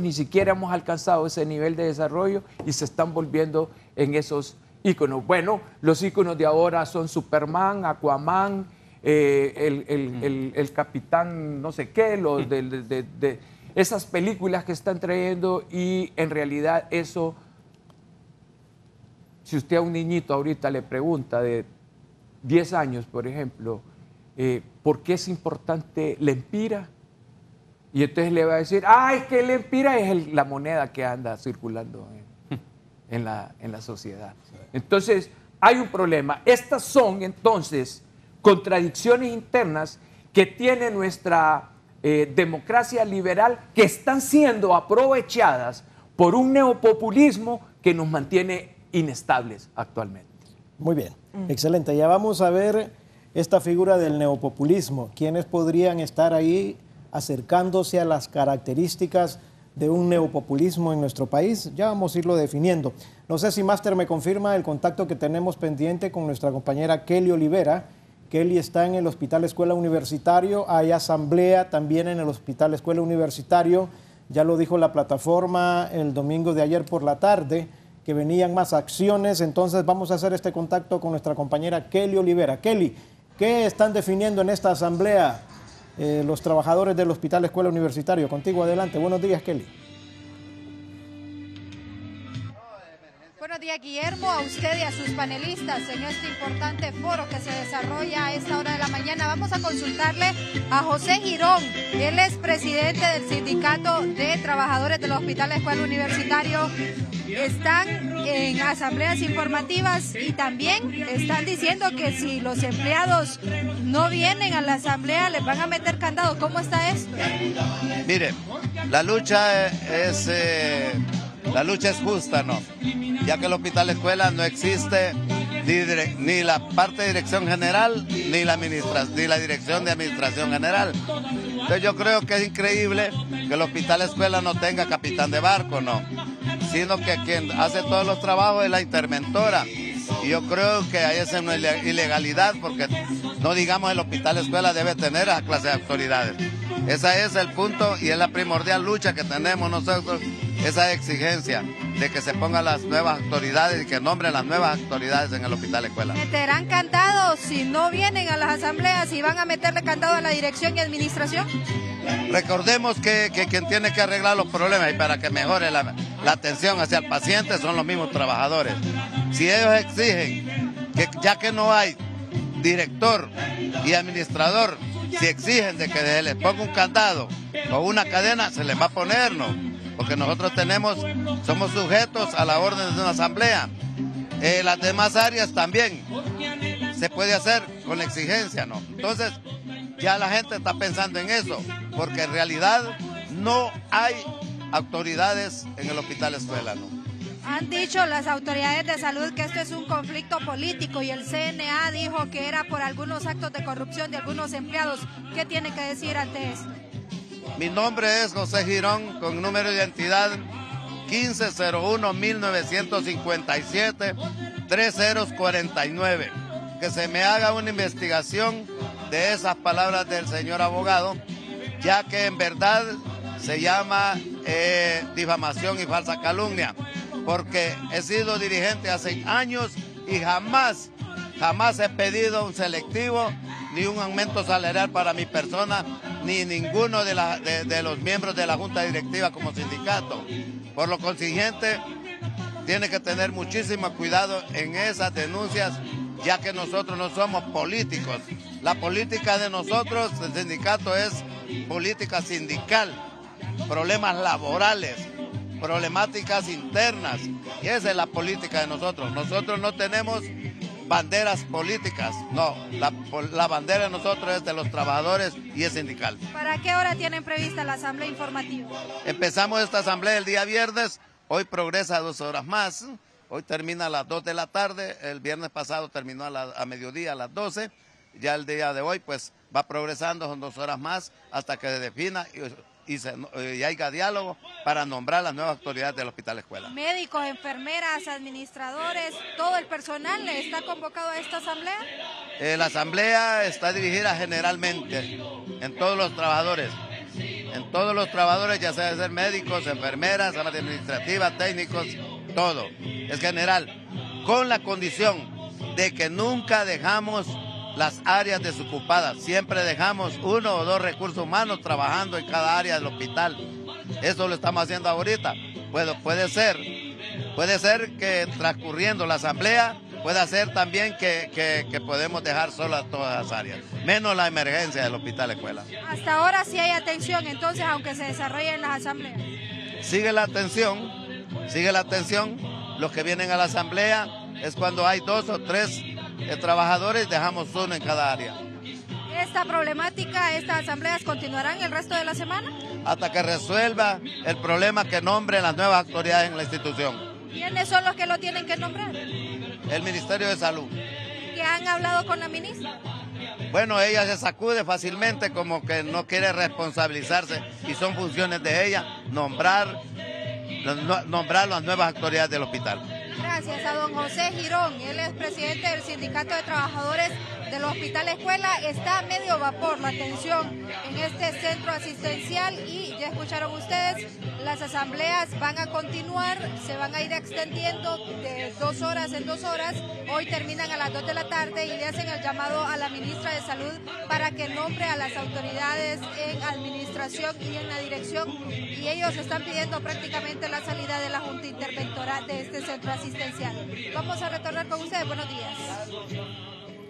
ni siquiera hemos alcanzado ese nivel de desarrollo y se están volviendo en esos íconos. Bueno, los íconos de ahora son Superman, Aquaman, el Capitán no sé qué, de esas películas que están trayendo y en realidad eso, si usted a un niñito ahorita le pregunta de 10 años, por ejemplo, ¿por qué es importante la empira? Y entonces le va a decir, es que la empira es la moneda que anda circulando en la sociedad. Entonces, hay un problema. Estas son, entonces, contradicciones internas que tiene nuestra democracia liberal que están siendo aprovechadas por un neopopulismo que nos mantiene inestables actualmente. Muy bien, excelente. Ya vamos a ver esta figura del neopopulismo. ¿Quiénes podrían estar ahí acercándose a las características de un neopopulismo en nuestro país? Ya vamos a irlo definiendo. No sé si Máster me confirma el contacto que tenemos pendiente con nuestra compañera Kelly Olivera. Kelly está en el Hospital Escuela Universitario, hay asamblea también en el Hospital Escuela Universitario, ya lo dijo la plataforma el domingo de ayer por la tarde, que venían más acciones, entonces vamos a hacer este contacto con nuestra compañera Kelly Olivera. Kelly, ¿qué están definiendo en esta asamblea los trabajadores del Hospital Escuela Universitario? Contigo adelante. Buenos días, Kelly. Buenos días, Guillermo, a usted y a sus panelistas en este importante foro que se desarrolla a esta hora de la mañana. Vamos a consultarle a José Girón. Él es presidente del Sindicato de Trabajadores del Hospital Escuela Universitario. Están en asambleas informativas y también están diciendo que si los empleados no vienen a la asamblea les van a meter candado. ¿Cómo está esto? Mire, la lucha es justa, ¿no? Ya que el Hospital Escuela no existe ni la parte de dirección general ni la dirección de administración general. Entonces yo creo que es increíble que el Hospital Escuela no tenga capitán de barco, ¿no? Sino que quien hace todos los trabajos es la interventora. Y yo creo que ahí es una ilegalidad porque no digamos el Hospital Escuela debe tener a clase de autoridades. Ese es el punto y es la primordial lucha que tenemos nosotros, esa exigencia de que se pongan las nuevas autoridades y que nombren las nuevas autoridades en el Hospital Escuela. ¿Meterán candado si no vienen a las asambleas y van a meterle candado a la dirección y administración? Recordemos que quien tiene que arreglar los problemas y para que mejore la atención hacia el paciente son los mismos trabajadores. Si ellos exigen, que ya que no hay director y administrador, si exigen de que se les ponga un candado o una cadena, se les va a poner, ¿no? Porque nosotros somos sujetos a la orden de una asamblea. Las demás áreas también. se puede hacer con la exigencia, ¿no? Entonces, ya la gente está pensando en eso, porque en realidad no hay autoridades en el Hospital Escuela, ¿no? Han dicho las autoridades de salud que esto es un conflicto político y el CNA dijo que era por algunos actos de corrupción de algunos empleados. ¿Qué tiene que decir ante esto? Mi nombre es José Girón, con número de identidad 1501-1957-3049. Que se me haga una investigación de esas palabras del señor abogado, ya que en verdad se llama difamación y falsa calumnia, porque he sido dirigente hace años y jamás he pedido un selectivo ni un aumento salarial para mi persona, ni ninguno de los miembros de la Junta Directiva como sindicato. Por lo consiguiente, tiene que tener muchísimo cuidado en esas denuncias, ya que nosotros no somos políticos. La política de nosotros, el sindicato, es política sindical, problemas laborales, problemáticas internas, y esa es la política de nosotros. Nosotros no tenemos banderas políticas, no, la bandera de nosotros es de los trabajadores y es sindical. ¿Para qué hora tienen prevista la asamblea informativa? Empezamos esta asamblea el día viernes, hoy progresa 2 horas más, hoy termina a las 2 de la tarde, el viernes pasado terminó a mediodía a las 12, ya el día de hoy pues va progresando, son 2 horas más hasta que se defina y haya diálogo para nombrar las nuevas autoridades del Hospital Escuela. Médicos, enfermeras, administradores, todo el personal está convocado a esta asamblea. La asamblea está dirigida generalmente en todos los trabajadores. En todos los trabajadores, ya sea de ser médicos, enfermeras, administrativas, técnicos, todo. Es general, con la condición de que nunca dejamos las áreas desocupadas. Siempre dejamos 1 o 2 recursos humanos trabajando en cada área del hospital. Eso lo estamos haciendo ahorita. Puede ser que transcurriendo la asamblea, puede ser también que podemos dejar solas todas las áreas, menos la emergencia del Hospital Escuela. Hasta ahora sí hay atención, entonces, aunque se desarrollen las asambleas. Sigue la atención. Los que vienen a la asamblea es cuando hay 2 o 3 trabajadores, dejamos 1 en cada área. ¿Esta problemática, estas asambleas continuarán el resto de la semana? Hasta que resuelva el problema que nombren las nuevas autoridades en la institución. ¿Quiénes son los que lo tienen que nombrar? El Ministerio de Salud. ¿Que han hablado con la ministra? Bueno, ella se sacude fácilmente, como que no quiere responsabilizarse, y son funciones de ella nombrar las nuevas autoridades del hospital. Gracias a don José Girón, él es presidente del Sindicato de Trabajadores del Hospital Escuela. Está a medio vapor la atención en este centro asistencial y ya escucharon ustedes, las asambleas van a continuar, se van a ir extendiendo de 2 horas en 2 horas. Hoy terminan a las 2 de la tarde y le hacen el llamado a la ministra de Salud para que nombre a las autoridades en administración y en la dirección, y ellos están pidiendo prácticamente la salida de la Junta Interventora de este centro asistencial. Vamos a retornar con ustedes. Buenos días.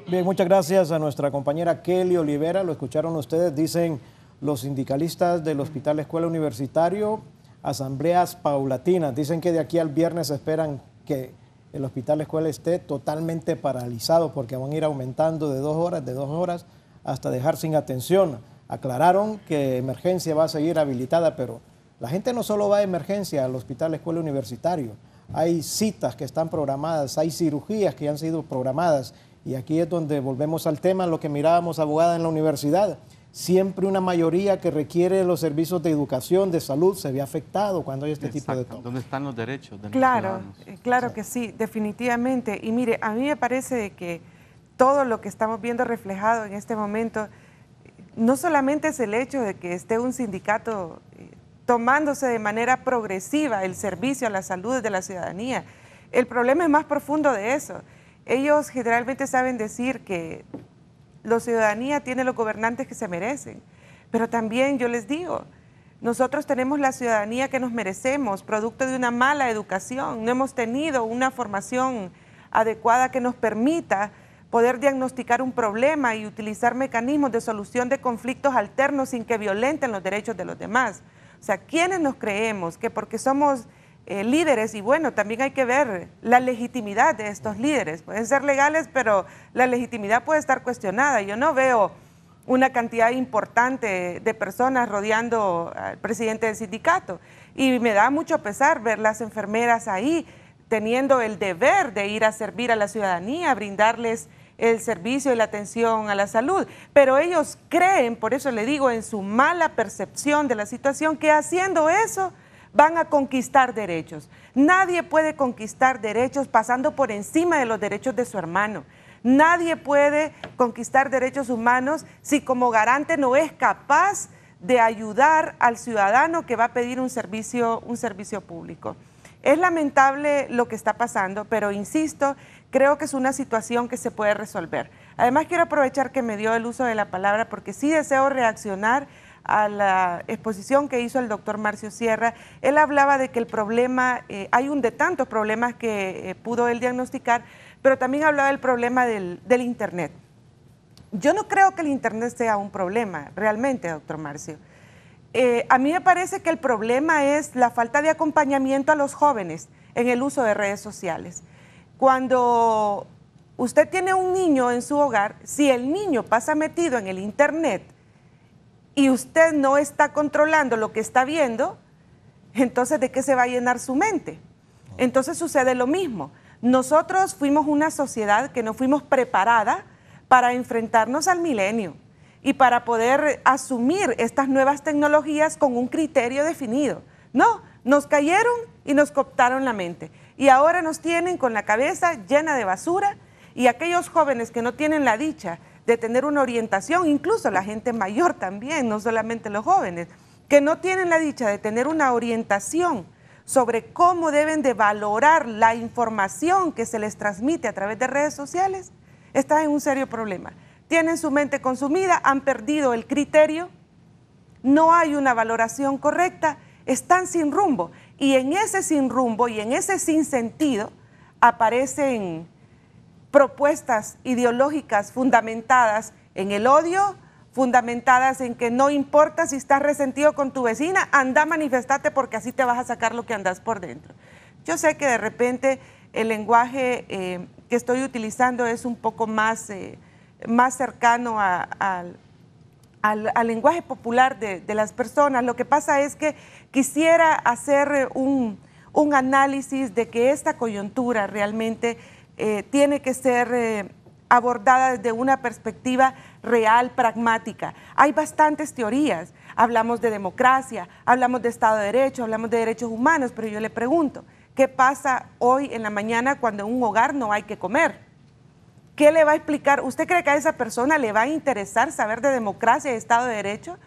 Bien, muchas gracias a nuestra compañera Kelly Olivera. Lo escucharon ustedes, dicen los sindicalistas del Hospital Escuela Universitario, asambleas paulatinas. Dicen que de aquí al viernes esperan que el Hospital Escuela esté totalmente paralizado, porque van a ir aumentando de 2 horas hasta dejar sin atención. Aclararon que emergencia va a seguir habilitada, pero la gente no solo va a emergencia al Hospital Escuela Universitario. Hay citas que están programadas, hay cirugías que han sido programadas, y aquí es donde volvemos al tema, lo que mirábamos, abogada, en la universidad. Siempre una mayoría que requiere los servicios de educación, de salud, se ve afectado cuando hay este tipo de tomas. ¿Dónde están los derechos de los ciudadanos? Claro Sí. que sí, definitivamente. Y mire, a mí me parece que todo lo que estamos viendo reflejado en este momento, no solamente es el hecho de que esté un sindicato tomándose de manera progresiva el servicio a la salud de la ciudadanía. El problema es más profundo de eso. Ellos generalmente saben decir que la ciudadanía tiene los gobernantes que se merecen, pero también yo les digo, nosotros tenemos la ciudadanía que nos merecemos, producto de una mala educación. No hemos tenido una formación adecuada que nos permita poder diagnosticar un problema y utilizar mecanismos de solución de conflictos alternos sin que violenten los derechos de los demás. O sea, ¿quiénes nos creemos que porque somos líderes, y bueno, también hay que ver la legitimidad de estos líderes. Pueden ser legales, pero la legitimidad puede estar cuestionada. Yo no veo una cantidad importante de personas rodeando al presidente del sindicato, y me da mucho pesar ver las enfermeras ahí teniendo el deber de ir a servir a la ciudadanía, brindarles el servicio y la atención a la salud, pero ellos creen, por eso le digo, en su mala percepción de la situación, que haciendo eso van a conquistar derechos. Nadie puede conquistar derechos pasando por encima de los derechos de su hermano. Nadie puede conquistar derechos humanos si como garante no es capaz de ayudar al ciudadano que va a pedir un servicio público. Es lamentable lo que está pasando, pero insisto, creo que es una situación que se puede resolver. Además, quiero aprovechar que me dio el uso de la palabra porque sí deseo reaccionar a la exposición que hizo el doctor Marcio Sierra. Él hablaba de que el problema, hay un de tantos problemas que pudo él diagnosticar, pero también hablaba del problema del Internet. Yo no creo que el Internet sea un problema, realmente, doctor Marcio. A mí me parece que el problema es la falta de acompañamiento a los jóvenes en el uso de redes sociales. Cuando usted tiene un niño en su hogar, si el niño pasa metido en el Internet y usted no está controlando lo que está viendo, entonces ¿de qué se va a llenar su mente? Entonces sucede lo mismo. Nosotros fuimos una sociedad que no fuimos preparada para enfrentarnos al milenio y para poder asumir estas nuevas tecnologías con un criterio definido. No, nos cayeron y nos cooptaron la mente. Y ahora nos tienen con la cabeza llena de basura, y aquellos jóvenes que no tienen la dicha de tener una orientación, incluso la gente mayor también, no solamente los jóvenes, que no tienen la dicha de tener una orientación sobre cómo deben de valorar la información que se les transmite a través de redes sociales, están en un serio problema. Tienen su mente consumida, han perdido el criterio, no hay una valoración correcta, están sin rumbo. Y en ese sin rumbo y en ese sin sentido aparecen propuestas ideológicas fundamentadas en el odio, fundamentadas en que no importa si estás resentido con tu vecina, anda, manifestate porque así te vas a sacar lo que andas por dentro. Yo sé que de repente el lenguaje que estoy utilizando es un poco más cercano al lenguaje popular de las personas. Lo que pasa es que quisiera hacer un análisis de que esta coyuntura realmente tiene que ser abordada desde una perspectiva real, pragmática. Hay bastantes teorías, hablamos de democracia, hablamos de Estado de Derecho, hablamos de derechos humanos, pero yo le pregunto, ¿qué pasa hoy en la mañana cuando en un hogar no hay que comer? ¿Qué le va a explicar? ¿Usted cree que a esa persona le va a interesar saber de democracia y Estado de Derecho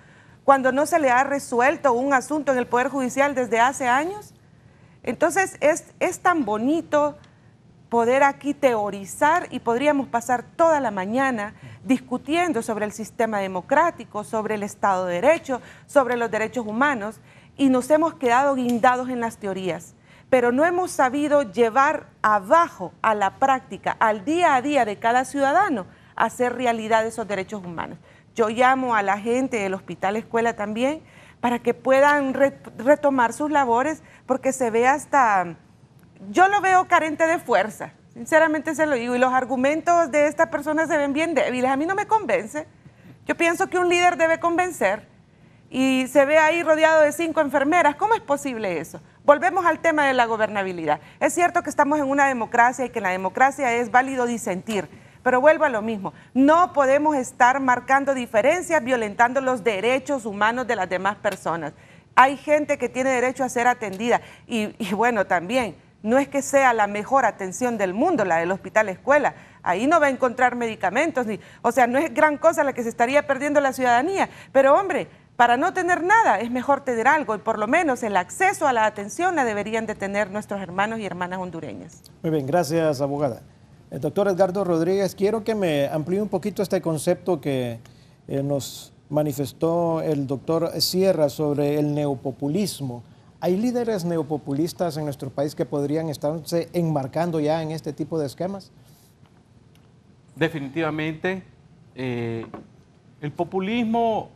cuando no se le ha resuelto un asunto en el Poder Judicial desde hace años? Entonces es tan bonito poder aquí teorizar y podríamos pasar toda la mañana discutiendo sobre el sistema democrático, sobre el Estado de Derecho, sobre los derechos humanos, y nos hemos quedado guindados en las teorías, pero no hemos sabido llevar abajo a la práctica, al día a día de cada ciudadano, a hacer realidad esos derechos humanos. Yo llamo a la gente del Hospital Escuela también para que puedan retomar sus labores, porque se ve hasta... Yo lo veo carente de fuerza, sinceramente se lo digo, y los argumentos de esta persona se ven bien débiles. A mí no me convence. Yo pienso que un líder debe convencer, y se ve ahí rodeado de 5 enfermeras. ¿Cómo es posible eso? Volvemos al tema de la gobernabilidad. Es cierto que estamos en una democracia y que en la democracia es válido disentir, pero vuelvo a lo mismo. No podemos estar marcando diferencias, violentando los derechos humanos de las demás personas. Hay gente que tiene derecho a ser atendida, y bueno, también no es que sea la mejor atención del mundo la del Hospital Escuela. Ahí no va a encontrar medicamentos, o sea, no es gran cosa la que se estaría perdiendo la ciudadanía. Pero hombre, para no tener nada es mejor tener algo, y por lo menos el acceso a la atención la deberían de tener nuestros hermanos y hermanas hondureñas. Muy bien, gracias, abogada. El doctor Edgardo Rodríguez, quiero que me amplíe un poquito este concepto que nos manifestó el doctor Sierra sobre el neopopulismo. ¿Hay líderes neopopulistas en nuestro país que podrían estarse enmarcando ya en este tipo de esquemas? Definitivamente, el populismo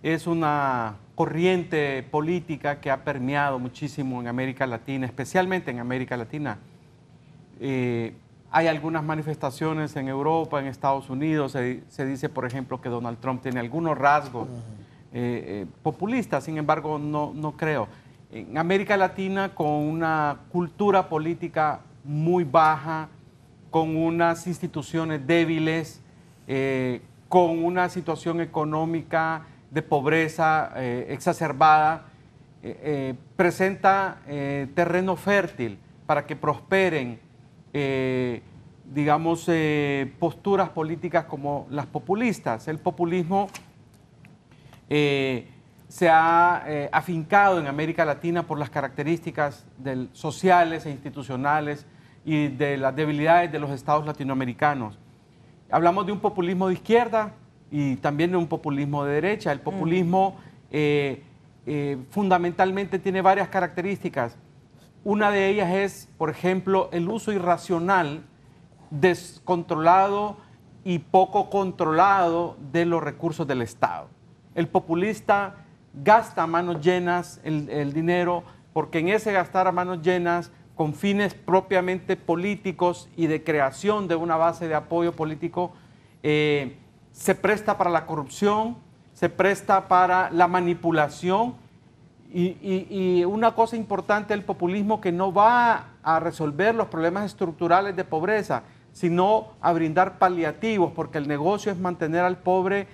es una corriente política que ha permeado muchísimo en América Latina, especialmente en América Latina. Hay algunas manifestaciones en Europa, en Estados Unidos, se dice, por ejemplo, que Donald Trump tiene algunos rasgos populistas, sin embargo, no creo. En América Latina, con una cultura política muy baja, con unas instituciones débiles, con una situación económica de pobreza exacerbada, presenta terreno fértil para que prosperen, digamos, posturas políticas como las populistas. El populismo se ha afincado en América Latina por las características sociales e institucionales y de las debilidades de los estados latinoamericanos. Hablamos de un populismo de izquierda y también de un populismo de derecha. El populismo fundamentalmente tiene varias características. Una de ellas es, por ejemplo, el uso irracional, descontrolado y poco controlado de los recursos del Estado. El populista gasta a manos llenas el dinero, porque en ese gastar a manos llenas, con fines propiamente políticos y de creación de una base de apoyo político, se presta para la corrupción, se presta para la manipulación y una cosa importante del populismo, que no va a resolver los problemas estructurales de pobreza, sino a brindar paliativos, porque el negocio es mantener al pobre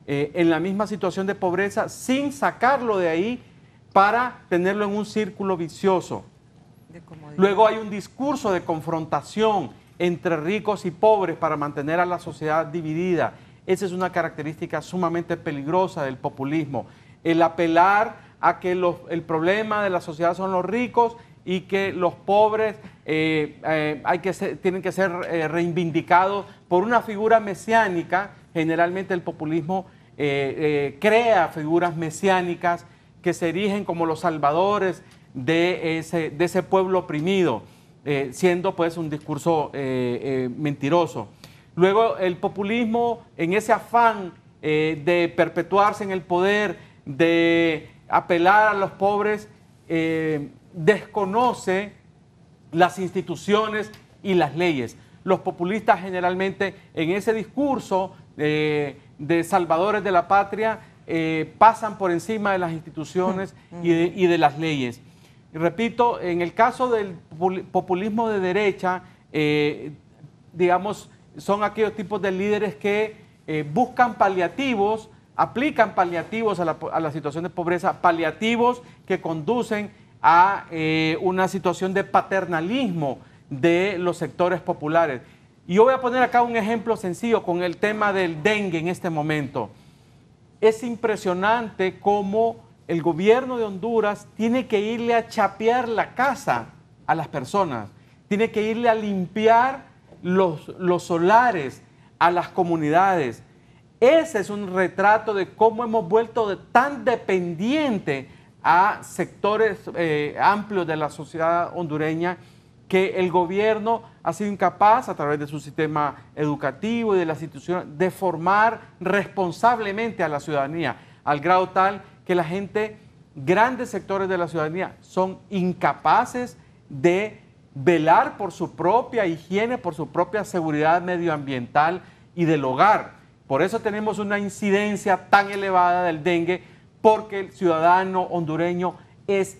en la misma situación de pobreza sin sacarlo de ahí para tenerlo en un círculo vicioso. Luego hay un discurso de confrontación entre ricos y pobres para mantener a la sociedad dividida. Esa es una característica sumamente peligrosa del populismo. El apelar a que el problema de la sociedad son los ricos y que los pobres tienen que ser reivindicados por una figura mesiánica. Generalmente el populismo crea figuras mesiánicas que se erigen como los salvadores de ese pueblo oprimido, siendo pues un discurso mentiroso. Luego el populismo, en ese afán de perpetuarse en el poder, de apelar a los pobres, desconoce las instituciones y las leyes. Los populistas generalmente en ese discurso de salvadores de la patria pasan por encima de las instituciones y de las leyes. Y repito, en el caso del populismo de derecha, digamos, son aquellos tipos de líderes que buscan paliativos, aplican paliativos a la situación de pobreza, paliativos que conducen a una situación de paternalismo de los sectores populares. Y yo voy a poner acá un ejemplo sencillo con el tema del dengue en este momento. Es impresionante cómo el gobierno de Honduras tiene que irle a chapear la casa a las personas, tiene que irle a limpiar los solares a las comunidades. Ese es un retrato de cómo hemos vuelto tan dependiente a sectores amplios de la sociedad hondureña, que el gobierno ha sido incapaz, a través de su sistema educativo y de las instituciones, de formar responsablemente a la ciudadanía, al grado tal que la gente, grandes sectores de la ciudadanía, son incapaces de velar por su propia higiene, por su propia seguridad medioambiental y del hogar. Por eso tenemos una incidencia tan elevada del dengue, porque el ciudadano hondureño es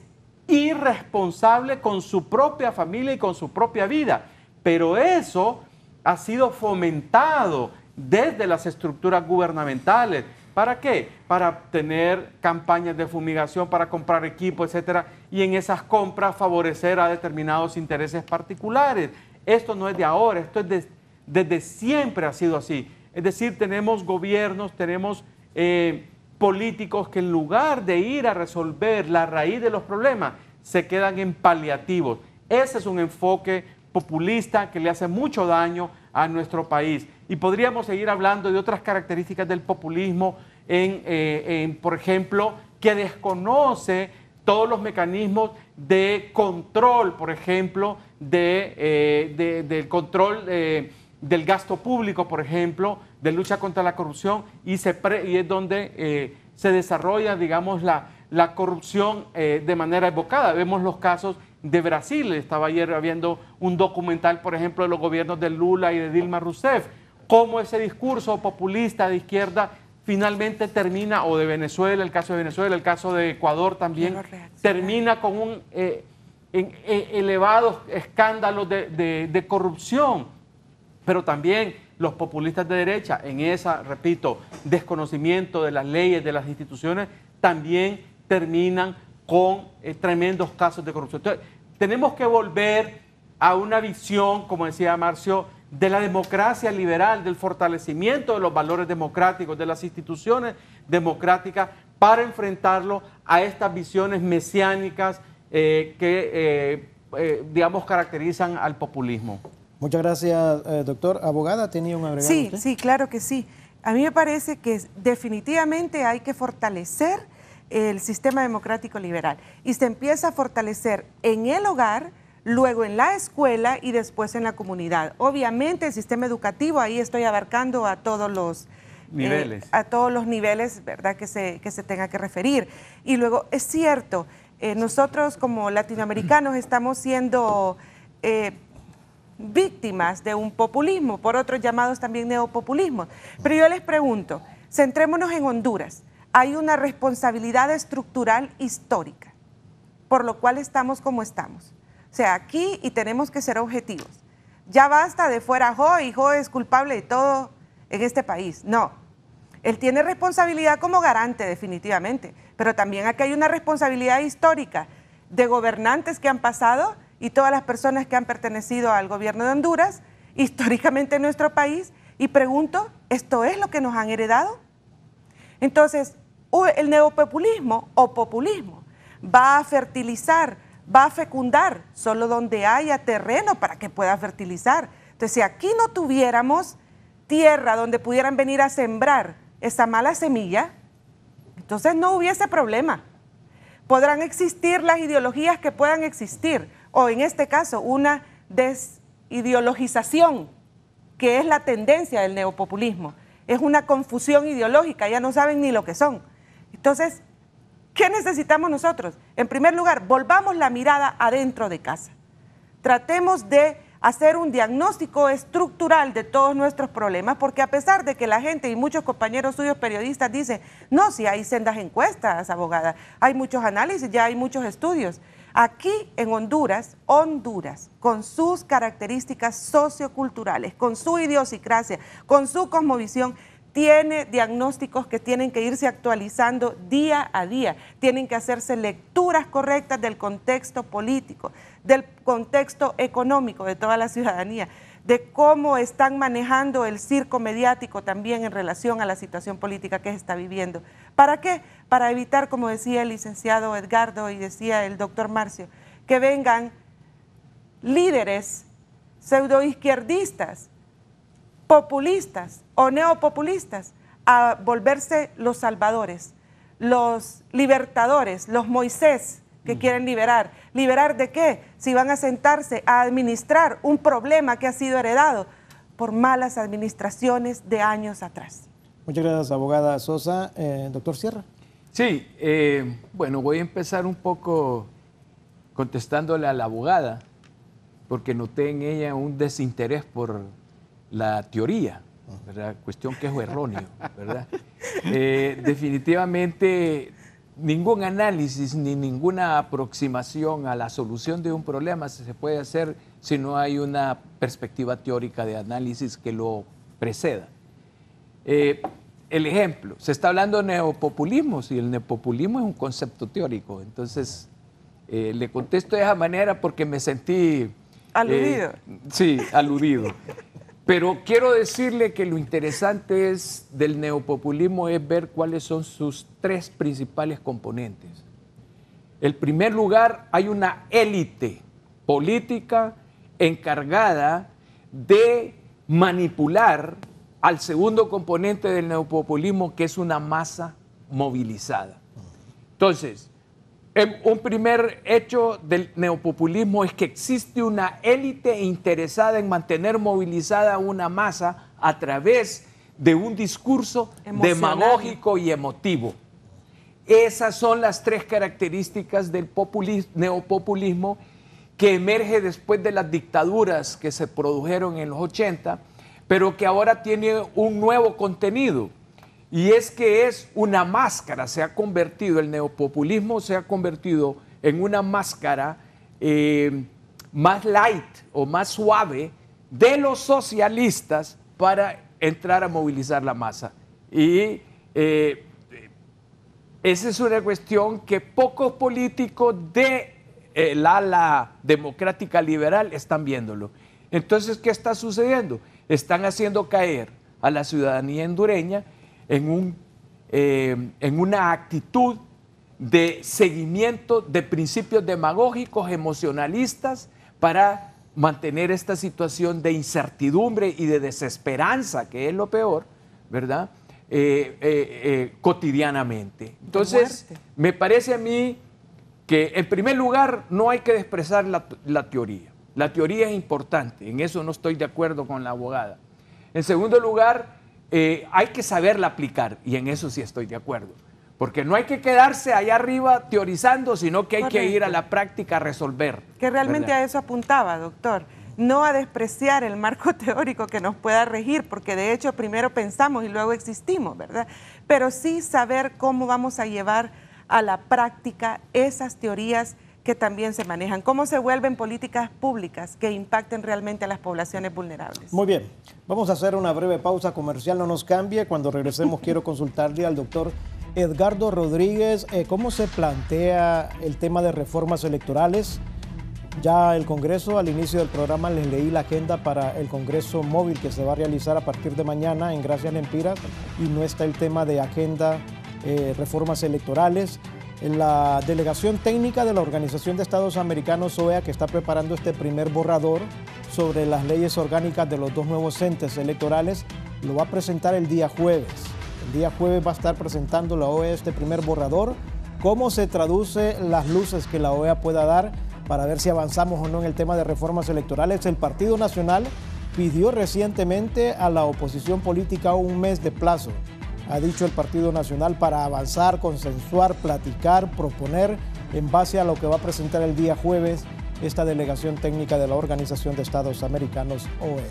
irresponsable con su propia familia y con su propia vida. Pero eso ha sido fomentado desde las estructuras gubernamentales. ¿Para qué? Para tener campañas de fumigación, para comprar equipo, etcétera, y en esas compras favorecer a determinados intereses particulares. Esto no es de ahora, esto es desde siempre ha sido así. Es decir, tenemos gobiernos, tenemos políticos que en lugar de ir a resolver la raíz de los problemas, se quedan en paliativos. Ese es un enfoque populista que le hace mucho daño a nuestro país. Y podríamos seguir hablando de otras características del populismo, por ejemplo, que desconoce todos los mecanismos de control, por ejemplo, del control del gasto público, por ejemplo, de lucha contra la corrupción, y es donde se desarrolla, digamos, la corrupción de manera evocada. Vemos los casos de Brasil. Estaba ayer viendo un documental, por ejemplo, de los gobiernos de Lula y de Dilma Rousseff, cómo ese discurso populista de izquierda finalmente termina, o de Venezuela, el caso de Venezuela, el caso de Ecuador también, termina con un elevados escándalos de corrupción. Pero también los populistas de derecha, en esa, repito, desconocimiento de las leyes, de las instituciones, también terminan con tremendos casos de corrupción. Entonces, tenemos que volver a una visión, como decía Marcio, de la democracia liberal, del fortalecimiento de los valores democráticos, de las instituciones democráticas, para enfrentarlo a estas visiones mesiánicas digamos, caracterizan al populismo. Muchas gracias, doctor. Abogada, ¿tenía un agregado usted? Sí, claro que sí. A mí me parece que definitivamente hay que fortalecer el sistema democrático liberal y se empieza a fortalecer en el hogar, luego en la escuela y después en la comunidad. Obviamente el sistema educativo, ahí estoy abarcando a todos los niveles, ¿verdad?, que se tenga que referir. Y luego es cierto, nosotros como latinoamericanos estamos siendo víctimas de un populismo, por otros llamados también neopopulismos. Pero yo les pregunto, centrémonos en Honduras. Hay una responsabilidad estructural histórica, por lo cual estamos como estamos. O sea, aquí, y tenemos que ser objetivos. Ya basta de fuera Jo, y Jo es culpable de todo en este país. No, él tiene responsabilidad como garante definitivamente, pero también aquí hay una responsabilidad histórica de gobernantes que han pasado y todas las personas que han pertenecido al gobierno de Honduras, históricamente en nuestro país, y pregunto, ¿esto es lo que nos han heredado? Entonces, el neopopulismo o populismo va a fertilizar, va a fecundar solo donde haya terreno para que pueda fertilizar. Entonces, si aquí no tuviéramos tierra donde pudieran venir a sembrar esa mala semilla, entonces no hubiese problema. Podrán existir las ideologías que puedan existir, o en este caso, una desideologización, que es la tendencia del neopopulismo. Es una confusión ideológica, ya no saben ni lo que son. Entonces, ¿qué necesitamos nosotros? En primer lugar, volvamos la mirada adentro de casa. Tratemos de hacer un diagnóstico estructural de todos nuestros problemas, porque a pesar de que la gente y muchos compañeros suyos periodistas dicen, no, si hay sendas encuestas, abogada, hay muchos análisis, ya hay muchos estudios. Aquí en Honduras, con sus características socioculturales, con su idiosincrasia, con su cosmovisión, tiene diagnósticos que tienen que irse actualizando día a día. Tienen que hacerse lecturas correctas del contexto político, del contexto económico de toda la ciudadanía, de cómo están manejando el circo mediático también en relación a la situación política que se está viviendo. ¿Para qué? Para evitar, como decía el licenciado Edgardo y decía el doctor Marcio, que vengan líderes pseudoizquierdistas, populistas o neopopulistas a volverse los salvadores, los libertadores, los Moisés que quieren liberar. ¿Liberar de qué? Si van a sentarse a administrar un problema que ha sido heredado por malas administraciones de años atrás. Muchas gracias, abogada Sosa. Doctor Sierra. Sí, bueno, voy a empezar un poco contestándole a la abogada, porque noté en ella un desinterés por la teoría, ¿verdad? Cuestión que es erróneo, ¿verdad? Definitivamente ningún análisis ni ninguna aproximación a la solución de un problema se puede hacer si no hay una perspectiva teórica de análisis que lo preceda. El ejemplo, se está hablando de neopopulismo, y el neopopulismo es un concepto teórico, entonces le contesto de esa manera porque me sentí... Aludido. Sí, aludido. Pero quiero decirle que lo interesante del neopopulismo es ver cuáles son sus tres principales componentes. En primer lugar, hay una élite política encargada de manipular al segundo componente del neopopulismo, que es una masa movilizada. Entonces, un primer hecho del neopopulismo es que existe una élite interesada en mantener movilizada una masa a través de un discurso demagógico y emotivo. Esas son las tres características del neopopulismo que emerge después de las dictaduras que se produjeron en los 80, pero que ahora tiene un nuevo contenido. Y es que es una máscara, el neopopulismo se ha convertido en una máscara más light o más suave de los socialistas para entrar a movilizar la masa. Y esa es una cuestión que pocos políticos del ala democrática liberal están viéndolo. Entonces, ¿qué está sucediendo? Están haciendo caer a la ciudadanía hondureña en una actitud de seguimiento de principios demagógicos, emocionalistas, para mantener esta situación de incertidumbre y de desesperanza, que es lo peor, ¿verdad? Cotidianamente. Entonces, me parece a mí que en primer lugar no hay que despreciar la teoría. La teoría es importante, en eso no estoy de acuerdo con la abogada. En segundo lugar, hay que saberla aplicar, y en eso sí estoy de acuerdo. Porque no hay que quedarse allá arriba teorizando, sino que hay que ir a la práctica a resolver. Que realmente a eso apuntaba, doctor. No a despreciar el marco teórico que nos pueda regir, porque de hecho primero pensamos y luego existimos, ¿verdad? Pero sí saber cómo vamos a llevar a la práctica esas teorías que también se manejan, cómo se vuelven políticas públicas que impacten realmente a las poblaciones vulnerables. Muy bien, vamos a hacer una breve pausa comercial, no nos cambie. Cuando regresemos quiero consultarle al doctor Edgardo Rodríguez, ¿cómo se plantea el tema de reformas electorales? Ya el Congreso, al inicio del programa les leí la agenda para el Congreso móvil que se va a realizar a partir de mañana en Gracias Lempiras, y no está el tema de agenda, reformas electorales. En la delegación técnica de la Organización de Estados Americanos, OEA, que está preparando este primer borrador sobre las leyes orgánicas de los dos nuevos entes electorales, lo va a presentar el día jueves. El día jueves va a estar presentando la OEA este primer borrador. ¿Cómo se traduce las luces que la OEA pueda dar para ver si avanzamos o no en el tema de reformas electorales? El Partido Nacional pidió recientemente a la oposición política un mes de plazo, ha dicho el Partido Nacional, para avanzar, consensuar, platicar, proponer en base a lo que va a presentar el día jueves esta delegación técnica de la Organización de Estados Americanos, OEA.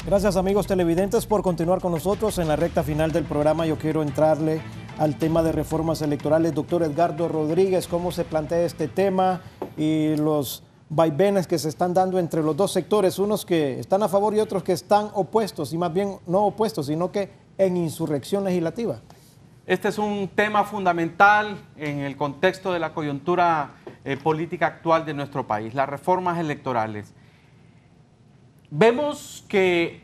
Gracias, amigos televidentes, por continuar con nosotros. En la recta final del programa yo quiero entrarle al tema de reformas electorales. Doctor Edgardo Rodríguez, ¿cómo se plantea este tema y los vaivenes que se están dando entre los dos sectores? Unos que están a favor y otros que están opuestos, y más bien no opuestos, sino que en insurrección legislativa. Este es un tema fundamental en el contexto de la coyuntura política actual de nuestro país, las reformas electorales. Vemos que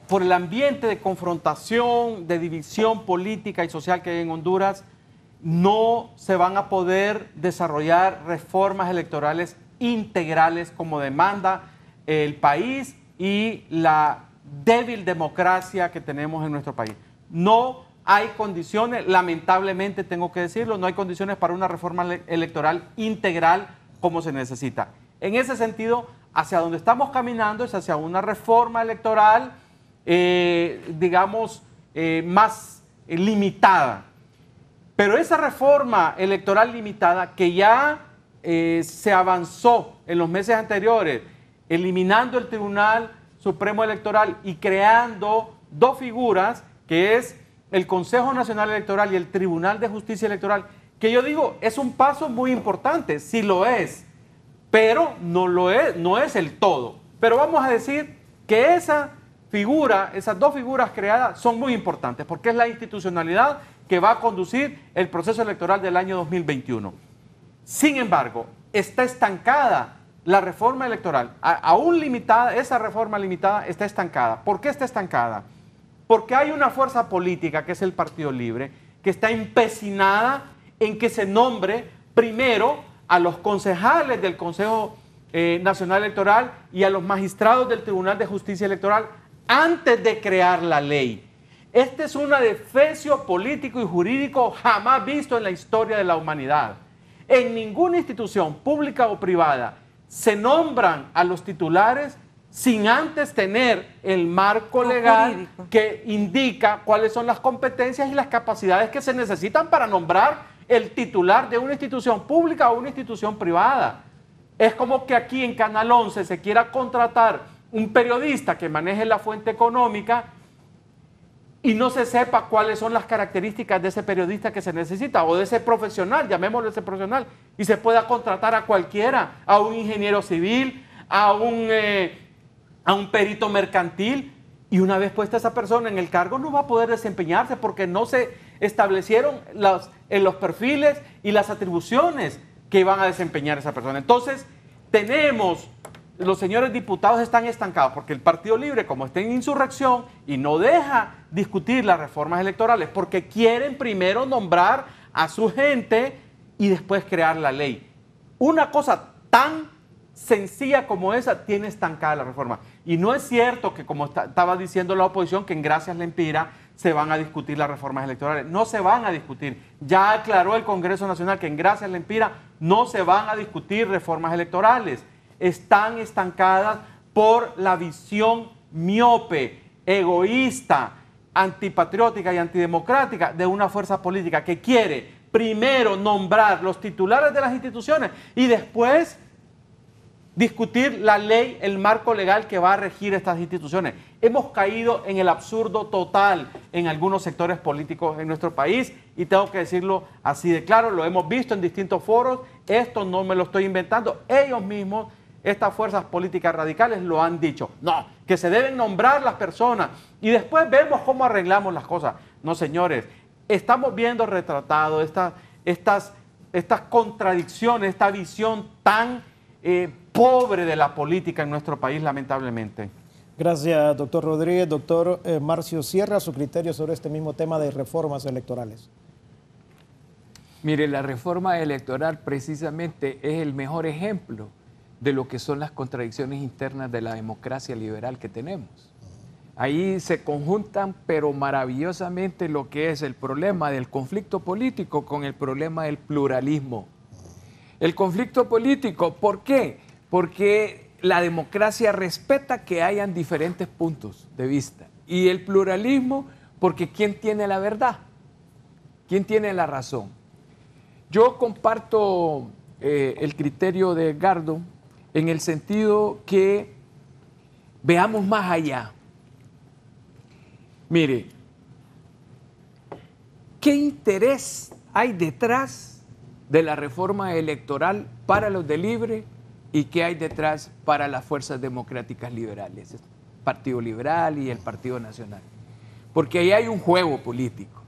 por el ambiente de confrontación, de división política y social que hay en Honduras, no se van a poder desarrollar reformas electorales integrales como demanda el país y la débil democracia que tenemos en nuestro país. No hay condiciones, lamentablemente tengo que decirlo, no hay condiciones para una reforma electoral integral como se necesita. En ese sentido, hacia donde estamos caminando es hacia una reforma electoral, más limitada. Pero esa reforma electoral limitada que ya se avanzó en los meses anteriores, eliminando el Tribunal Supremo Electoral y creando dos figuras, que es el Consejo Nacional Electoral y el Tribunal de Justicia Electoral, que yo digo es un paso muy importante, sí lo es, pero no es el todo. Pero vamos a decir que esas dos figuras creadas son muy importantes, porque es la institucionalidad que va a conducir el proceso electoral del año 2021. Sin embargo, está estancada la reforma electoral, aún limitada, esa reforma limitada está estancada. ¿Por qué está estancada? Porque hay una fuerza política, que es el Partido Libre, que está empecinada en que se nombre primero a los concejales del Consejo Nacional Electoral y a los magistrados del Tribunal de Justicia Electoral antes de crear la ley. Este es un adefesio político y jurídico jamás visto en la historia de la humanidad. En ninguna institución pública o privada se nombran a los titulares sin antes tener el marco legal jurídico que indica cuáles son las competencias y las capacidades que se necesitan para nombrar el titular de una institución pública o una institución privada. Es como que aquí en Canal 11 se quiera contratar un periodista que maneje la fuente económica y no se sepa cuáles son las características de ese periodista que se necesita o de ese profesional, llamémoslo ese profesional, y se pueda contratar a cualquiera, a un ingeniero civil, a un perito mercantil, y una vez puesta esa persona en el cargo no va a poder desempeñarse porque no se establecieron los perfiles y las atribuciones que van a desempeñar esa persona. Entonces, los señores diputados están estancados porque el Partido Libre, como está en insurrección y no deja discutir las reformas electorales porque quieren primero nombrar a su gente y después crear la ley. Una cosa tan sencilla como esa tiene estancada la reforma. Y no es cierto que, como estaba diciendo la oposición, que en Gracias Lempira se van a discutir las reformas electorales. No se van a discutir. Ya aclaró el Congreso Nacional que en Gracias Lempira no se van a discutir reformas electorales. Están estancadas por la visión miope, egoísta, antipatriótica y antidemocrática de una fuerza política que quiere primero nombrar los titulares de las instituciones y después discutir la ley, el marco legal que va a regir estas instituciones. Hemos caído en el absurdo total en algunos sectores políticos en nuestro país y tengo que decirlo así de claro, lo hemos visto en distintos foros, esto no me lo estoy inventando, ellos mismos, estas fuerzas políticas radicales lo han dicho. No, que se deben nombrar las personas y después vemos cómo arreglamos las cosas. No, señores, estamos viendo retratado estas contradicciones, esta visión tan pobre de la política en nuestro país, lamentablemente. Gracias, doctor Rodríguez. Doctor Marcio Sierra, su criterio sobre este mismo tema de reformas electorales. Mire, la reforma electoral precisamente es el mejor ejemplo de lo que son las contradicciones internas de la democracia liberal que tenemos. Ahí se conjuntan, pero maravillosamente, lo que es el problema del conflicto político con el problema del pluralismo. El conflicto político, ¿por qué? Porque la democracia respeta que hayan diferentes puntos de vista. Y el pluralismo, porque ¿quién tiene la verdad? ¿Quién tiene la razón? Yo comparto el criterio de Edgardo en el sentido que veamos más allá. Mire, ¿qué interés hay detrás de la reforma electoral para los de Libre y qué hay detrás para las fuerzas democráticas liberales, el Partido Liberal y el Partido Nacional? Porque ahí hay un juego político,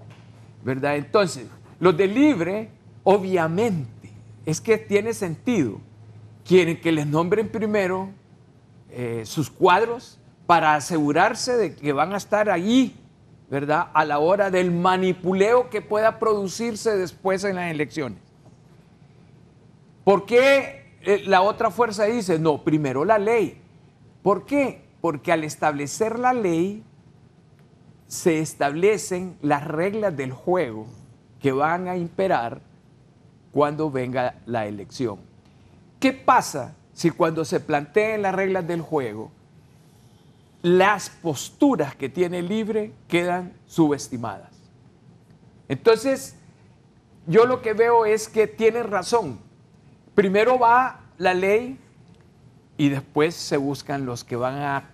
¿verdad? Entonces, los de Libre, obviamente, es que tiene sentido, quieren que les nombren primero sus cuadros para asegurarse de que van a estar allí, ¿verdad?, a la hora del manipuleo que pueda producirse después en las elecciones. ¿Por qué la otra fuerza dice, no, primero la ley? ¿Por qué? Porque al establecer la ley, se establecen las reglas del juego que van a imperar cuando venga la elección. ¿Qué pasa si cuando se planteen las reglas del juego, las posturas que tiene Libre quedan subestimadas? Entonces, yo lo que veo es que tiene razón. Primero va la ley y después se buscan los que van a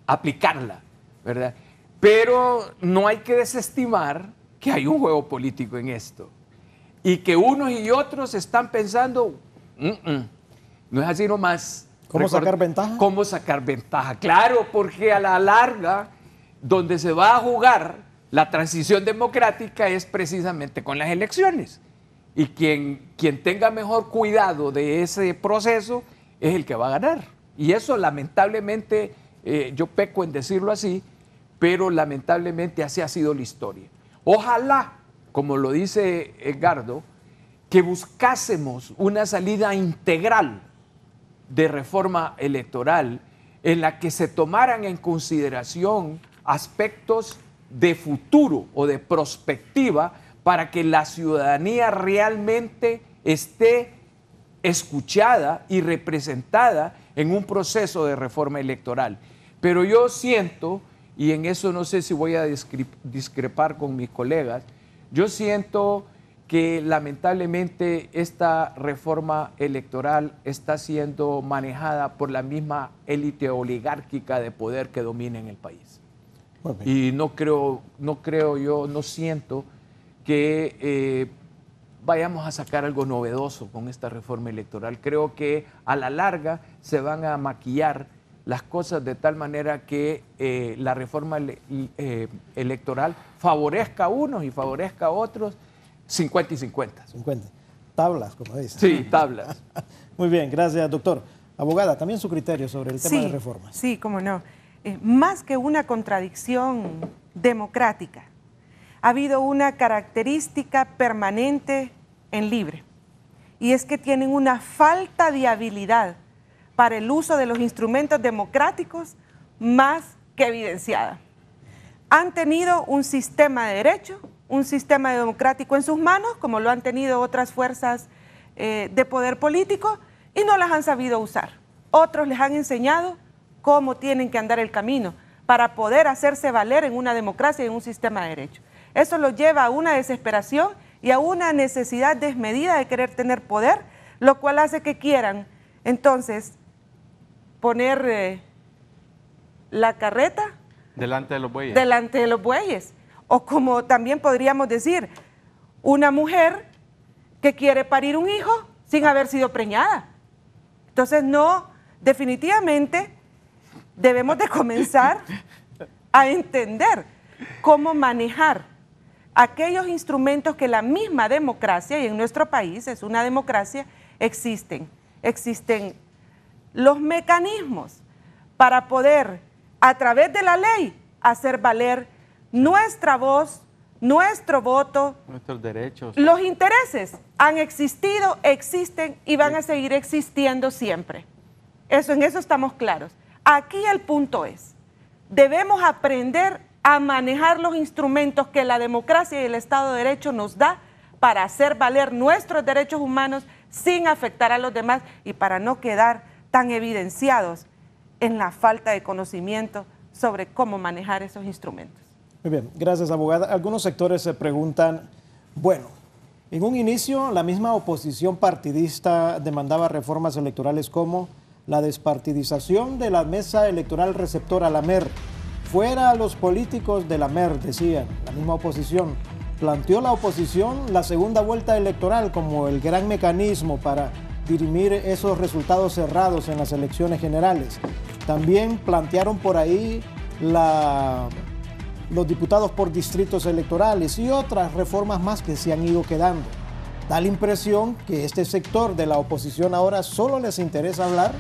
aplicarla, ¿verdad? Pero no hay que desestimar que hay un juego político en esto y que unos y otros están pensando, no es así nomás. ¿Cómo sacar ventaja? ¿Cómo sacar ventaja? Claro, porque a la larga, donde se va a jugar la transición democrática es precisamente con las elecciones. Y quien tenga mejor cuidado de ese proceso es el que va a ganar. Y eso lamentablemente, yo peco en decirlo así, pero lamentablemente así ha sido la historia. Ojalá, como lo dice Edgardo, que buscásemos una salida integral de reforma electoral en la que se tomaran en consideración aspectos de futuro o de prospectiva para que la ciudadanía realmente esté escuchada y representada en un proceso de reforma electoral. Pero yo siento, y en eso no sé si voy a discrepar con mis colegas, yo siento que lamentablemente esta reforma electoral está siendo manejada por la misma élite oligárquica de poder que domina en el país. Y no siento que vayamos a sacar algo novedoso con esta reforma electoral. Creo que a la larga se van a maquillar las cosas de tal manera que la reforma electoral favorezca a unos y favorezca a otros 50 y 50. 50. Tablas, como dicen. Sí, tablas. Muy bien, gracias, doctor. Abogada, también su criterio sobre el tema de reformas. Sí, cómo no. Más que una contradicción democrática, ha habido una característica permanente en Libre, y es que tienen una falta de habilidad para el uso de los instrumentos democráticos más que evidenciada. Han tenido un sistema de derecho, un sistema democrático en sus manos, como lo han tenido otras fuerzas de poder político, y no las han sabido usar. Otros les han enseñado cómo tienen que andar el camino para poder hacerse valer en una democracia y en un sistema de derecho. Eso los lleva a una desesperación y a una necesidad desmedida de querer tener poder, lo cual hace que quieran entonces poner la carreta delante de los bueyes. Delante de los bueyes. O como también podríamos decir, una mujer que quiere parir un hijo sin haber sido preñada. Entonces no, definitivamente debemos de comenzar a entender cómo manejar aquellos instrumentos que la misma democracia, y en nuestro país es una democracia, existen los mecanismos para poder, a través de la ley, hacer valer nuestra voz, nuestro voto, nuestros derechos. Los intereses han existido, existen y van a seguir existiendo siempre. En eso estamos claros. Aquí el punto es, debemos aprender a manejar los instrumentos que la democracia y el Estado de Derecho nos da para hacer valer nuestros derechos humanos sin afectar a los demás y para no quedar tan evidenciados en la falta de conocimiento sobre cómo manejar esos instrumentos. Muy bien, gracias, abogada. Algunos sectores se preguntan, bueno, en un inicio la misma oposición partidista demandaba reformas electorales como la despartidización de la mesa electoral receptora, la MER. Fuera a los políticos de la MER, decían, la misma oposición. Planteó la oposición la segunda vuelta electoral como el gran mecanismo para dirimir esos resultados cerrados en las elecciones generales. También plantearon por ahí los diputados por distritos electorales y otras reformas más que se han ido quedando. Da la impresión que este sector de la oposición ahora solo les interesa hablar,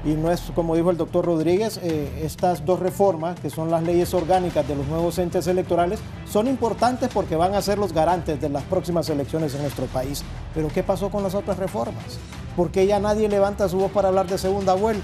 y no es, como dijo el doctor Rodríguez, estas dos reformas, que son las leyes orgánicas de los nuevos entes electorales, son importantes porque van a ser los garantes de las próximas elecciones en nuestro país. Pero ¿qué pasó con las otras reformas? ¿Por qué ya nadie levanta su voz para hablar de segunda vuelta?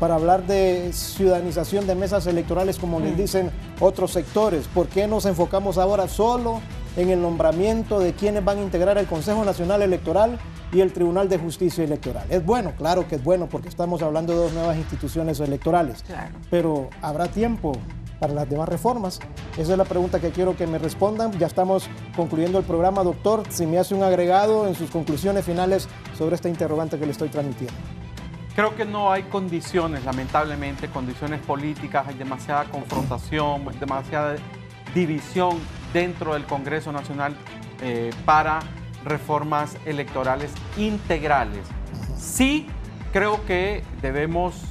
Para hablar de ciudadanización de mesas electorales, como les dicen otros sectores. ¿Por qué nos enfocamos ahora solo en el nombramiento de quienes van a integrar el Consejo Nacional Electoral y el Tribunal de Justicia Electoral? Es bueno, claro que es bueno, porque estamos hablando de dos nuevas instituciones electorales. Claro. Pero ¿habrá tiempo para las demás reformas? Esa es la pregunta que quiero que me respondan. Ya estamos concluyendo el programa, doctor. Si me hace un agregado en sus conclusiones finales sobre esta interrogante que le estoy transmitiendo. Creo que no hay condiciones, lamentablemente, condiciones políticas, hay demasiada confrontación, demasiada división dentro del Congreso Nacional para reformas electorales integrales. Sí, creo que debemos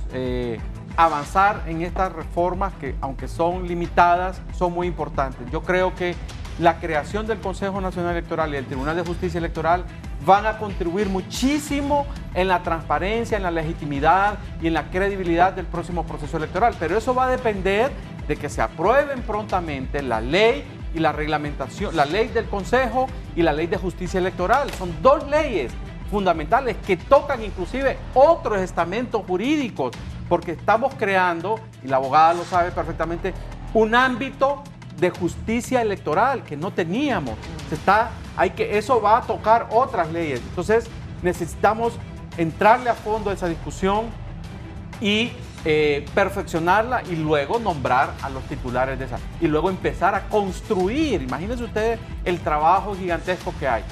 avanzar en estas reformas que, aunque son limitadas, son muy importantes. Yo creo que la creación del Consejo Nacional Electoral y el Tribunal de Justicia Electoral van a contribuir muchísimo en la transparencia, en la legitimidad y en la credibilidad del próximo proceso electoral. Pero eso va a depender de que se aprueben prontamente la ley y la reglamentación, la ley del Consejo y la ley de Justicia Electoral. Son dos leyes fundamentales que tocan inclusive otros estamentos jurídicos, porque estamos creando, y la abogada lo sabe perfectamente, un ámbito de justicia electoral que no teníamos. Eso va a tocar otras leyes. Entonces necesitamos entrarle a fondo a esa discusión y perfeccionarla y luego nombrar a los titulares de esa. Y luego empezar a construir. Imagínense ustedes el trabajo gigantesco que hay.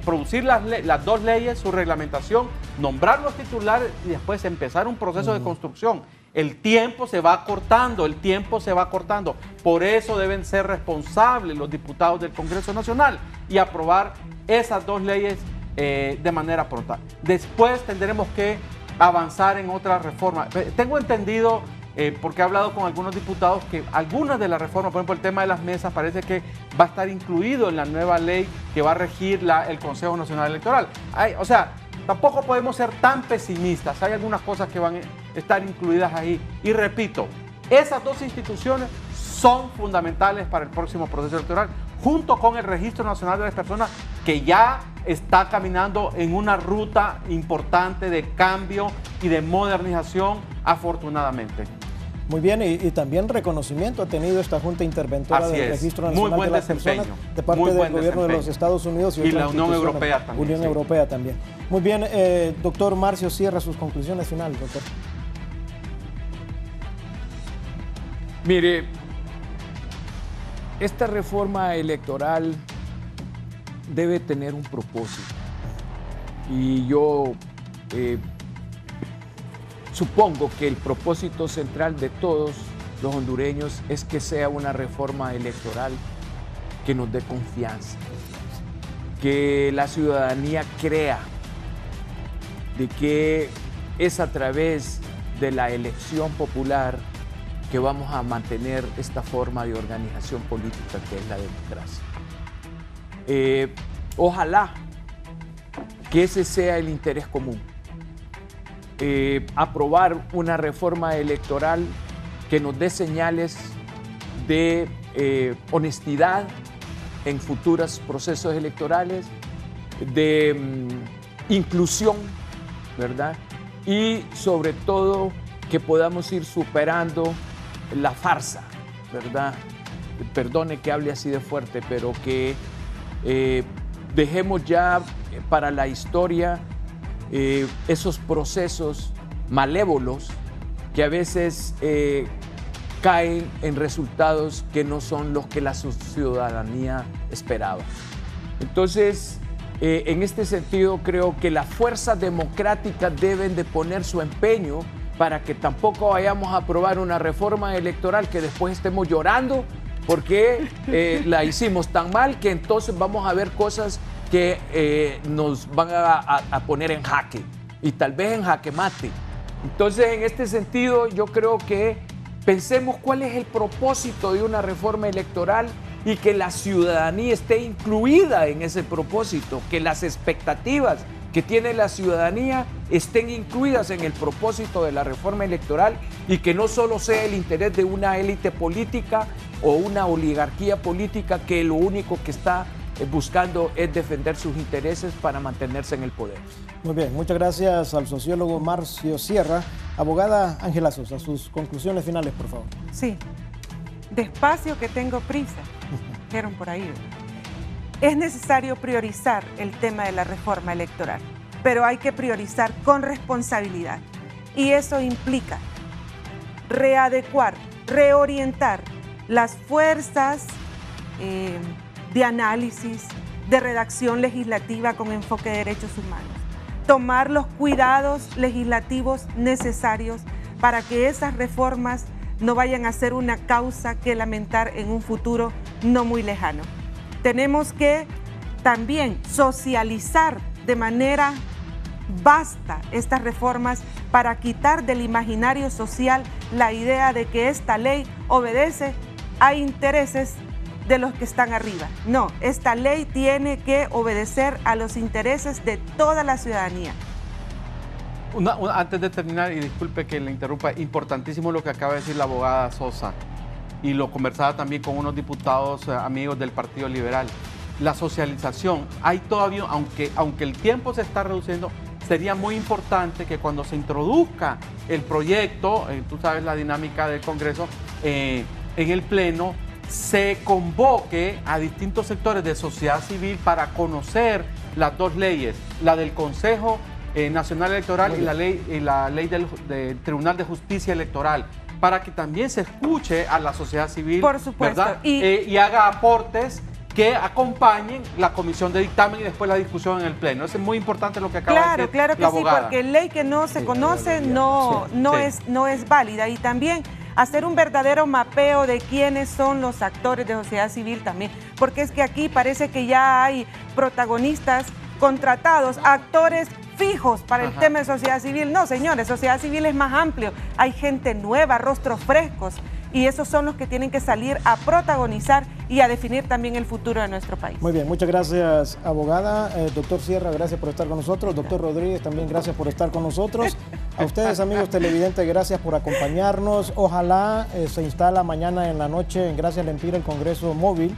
Producir las dos leyes, su reglamentación, nombrar los titulares y después empezar un proceso de construcción. El tiempo se va acortando, el tiempo se va acortando. Por eso deben ser responsables los diputados del Congreso Nacional y aprobar esas dos leyes de manera pronta. Después tendremos que avanzar en otras reformas. Tengo entendido, porque he hablado con algunos diputados, que algunas de las reformas, por ejemplo el tema de las mesas, parece que va a estar incluido en la nueva ley que va a regir el Consejo Nacional Electoral. O sea, tampoco podemos ser tan pesimistas. Hay algunas cosas que van a estar incluidas ahí. Y repito, esas dos instituciones son fundamentales para el próximo proceso electoral, junto con el Registro Nacional de las Personas, que ya está caminando en una ruta importante de cambio y de modernización, afortunadamente. Muy bien, y también reconocimiento ha tenido esta Junta Interventora del Registro Nacional de las Personas de parte del gobierno de los Estados Unidos y la Unión Europea también. Unión Europea también. Muy bien, doctor Marcio Sierra, sus conclusiones finales, doctor. Mire, esta reforma electoral debe tener un propósito. Y yo supongo que el propósito central de todos los hondureños es que sea una reforma electoral que nos dé confianza, que la ciudadanía crea de que es a través de la elección popular que vamos a mantener esta forma de organización política que es la democracia. Ojalá que ese sea el interés común. Aprobar una reforma electoral que nos dé señales de honestidad en futuros procesos electorales, de inclusión, ¿verdad? Y sobre todo que podamos ir superando la farsa, ¿verdad? Perdone que hable así de fuerte, pero que dejemos ya para la historia esos procesos malévolos que a veces caen en resultados que no son los que la ciudadanía esperaba. Entonces, en este sentido, creo que las fuerzas democráticas deben de poner su empeño para que tampoco vayamos a aprobar una reforma electoral que después estemos llorando porque la hicimos tan mal que entonces vamos a ver cosas que nos van a poner en jaque y tal vez en jaque mate. Entonces, en este sentido, yo creo que pensemos cuál es el propósito de una reforma electoral y que la ciudadanía esté incluida en ese propósito, que las expectativas que tiene la ciudadanía estén incluidas en el propósito de la reforma electoral y que no solo sea el interés de una élite política o una oligarquía política que lo único que está buscando es defender sus intereses para mantenerse en el poder. Muy bien, muchas gracias al sociólogo Marcio Sierra. Abogada Ángela Sosa, sus conclusiones finales, por favor. Sí, despacio que tengo prisa, dijeron por ahí. Es necesario priorizar el tema de la reforma electoral, pero hay que priorizar con responsabilidad. Y eso implica readecuar, reorientar las fuerzas de análisis, de redacción legislativa con enfoque de derechos humanos. Tomar los cuidados legislativos necesarios para que esas reformas no vayan a ser una causa que lamentar en un futuro no muy lejano. Tenemos que también socializar de manera vasta estas reformas para quitar del imaginario social la idea de que esta ley obedece a intereses de los que están arriba. No, esta ley tiene que obedecer a los intereses de toda la ciudadanía. Antes de terminar, y disculpe que le interrumpa, importantísimo lo que acaba de decir la abogada Sosa, y lo conversaba también con unos diputados amigos del Partido Liberal. La socialización, hay todavía, aunque el tiempo se está reduciendo, sería muy importante que cuando se introduzca el proyecto, tú sabes la dinámica del Congreso, en el Pleno, se convoque a distintos sectores de sociedad civil para conocer las dos leyes, la del Consejo Nacional Electoral y la ley del Tribunal de Justicia Electoral, para que también se escuche a la sociedad civil, por supuesto, ¿verdad? Y haga aportes que acompañen la comisión de dictamen y después la discusión en el pleno. Eso es muy importante lo que acaba de decir claro que la abogada. sí, porque ley que no se conoce no es válida. Y también hacer un verdadero mapeo de quiénes son los actores de sociedad civil también, porque es que aquí parece que ya hay protagonistas contratados, actores fijos para el tema de sociedad civil. No, señores, sociedad civil es más amplio. Hay gente nueva, rostros frescos, y esos son los que tienen que salir a protagonizar y a definir también el futuro de nuestro país. Muy bien, muchas gracias, abogada. Doctor Sierra, gracias por estar con nosotros. Doctor Rodríguez, también gracias por estar con nosotros. A ustedes, amigos televidentes, gracias por acompañarnos. Ojalá se instala mañana en la noche en Gracias Lempira el Congreso Móvil.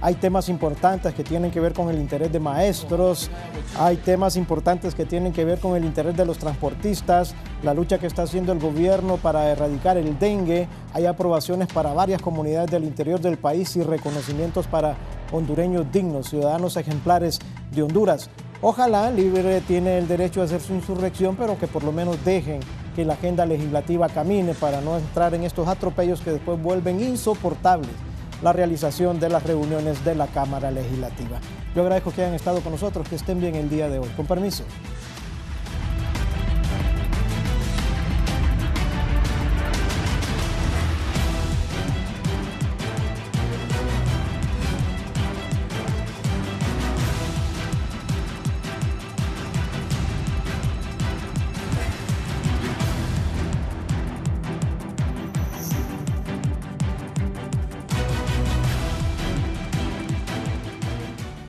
Hay temas importantes que tienen que ver con el interés de maestros, hay temas importantes que tienen que ver con el interés de los transportistas, la lucha que está haciendo el gobierno para erradicar el dengue, hay aprobaciones para varias comunidades del interior del país y reconocimientos para hondureños dignos, ciudadanos ejemplares de Honduras. Ojalá Libre tiene el derecho a hacer su insurrección, pero que por lo menos dejen que la agenda legislativa camine para no entrar en estos atropellos que después vuelven insoportables la realización de las reuniones de la Cámara Legislativa. Yo agradezco que hayan estado con nosotros, que estén bien el día de hoy. Con permiso.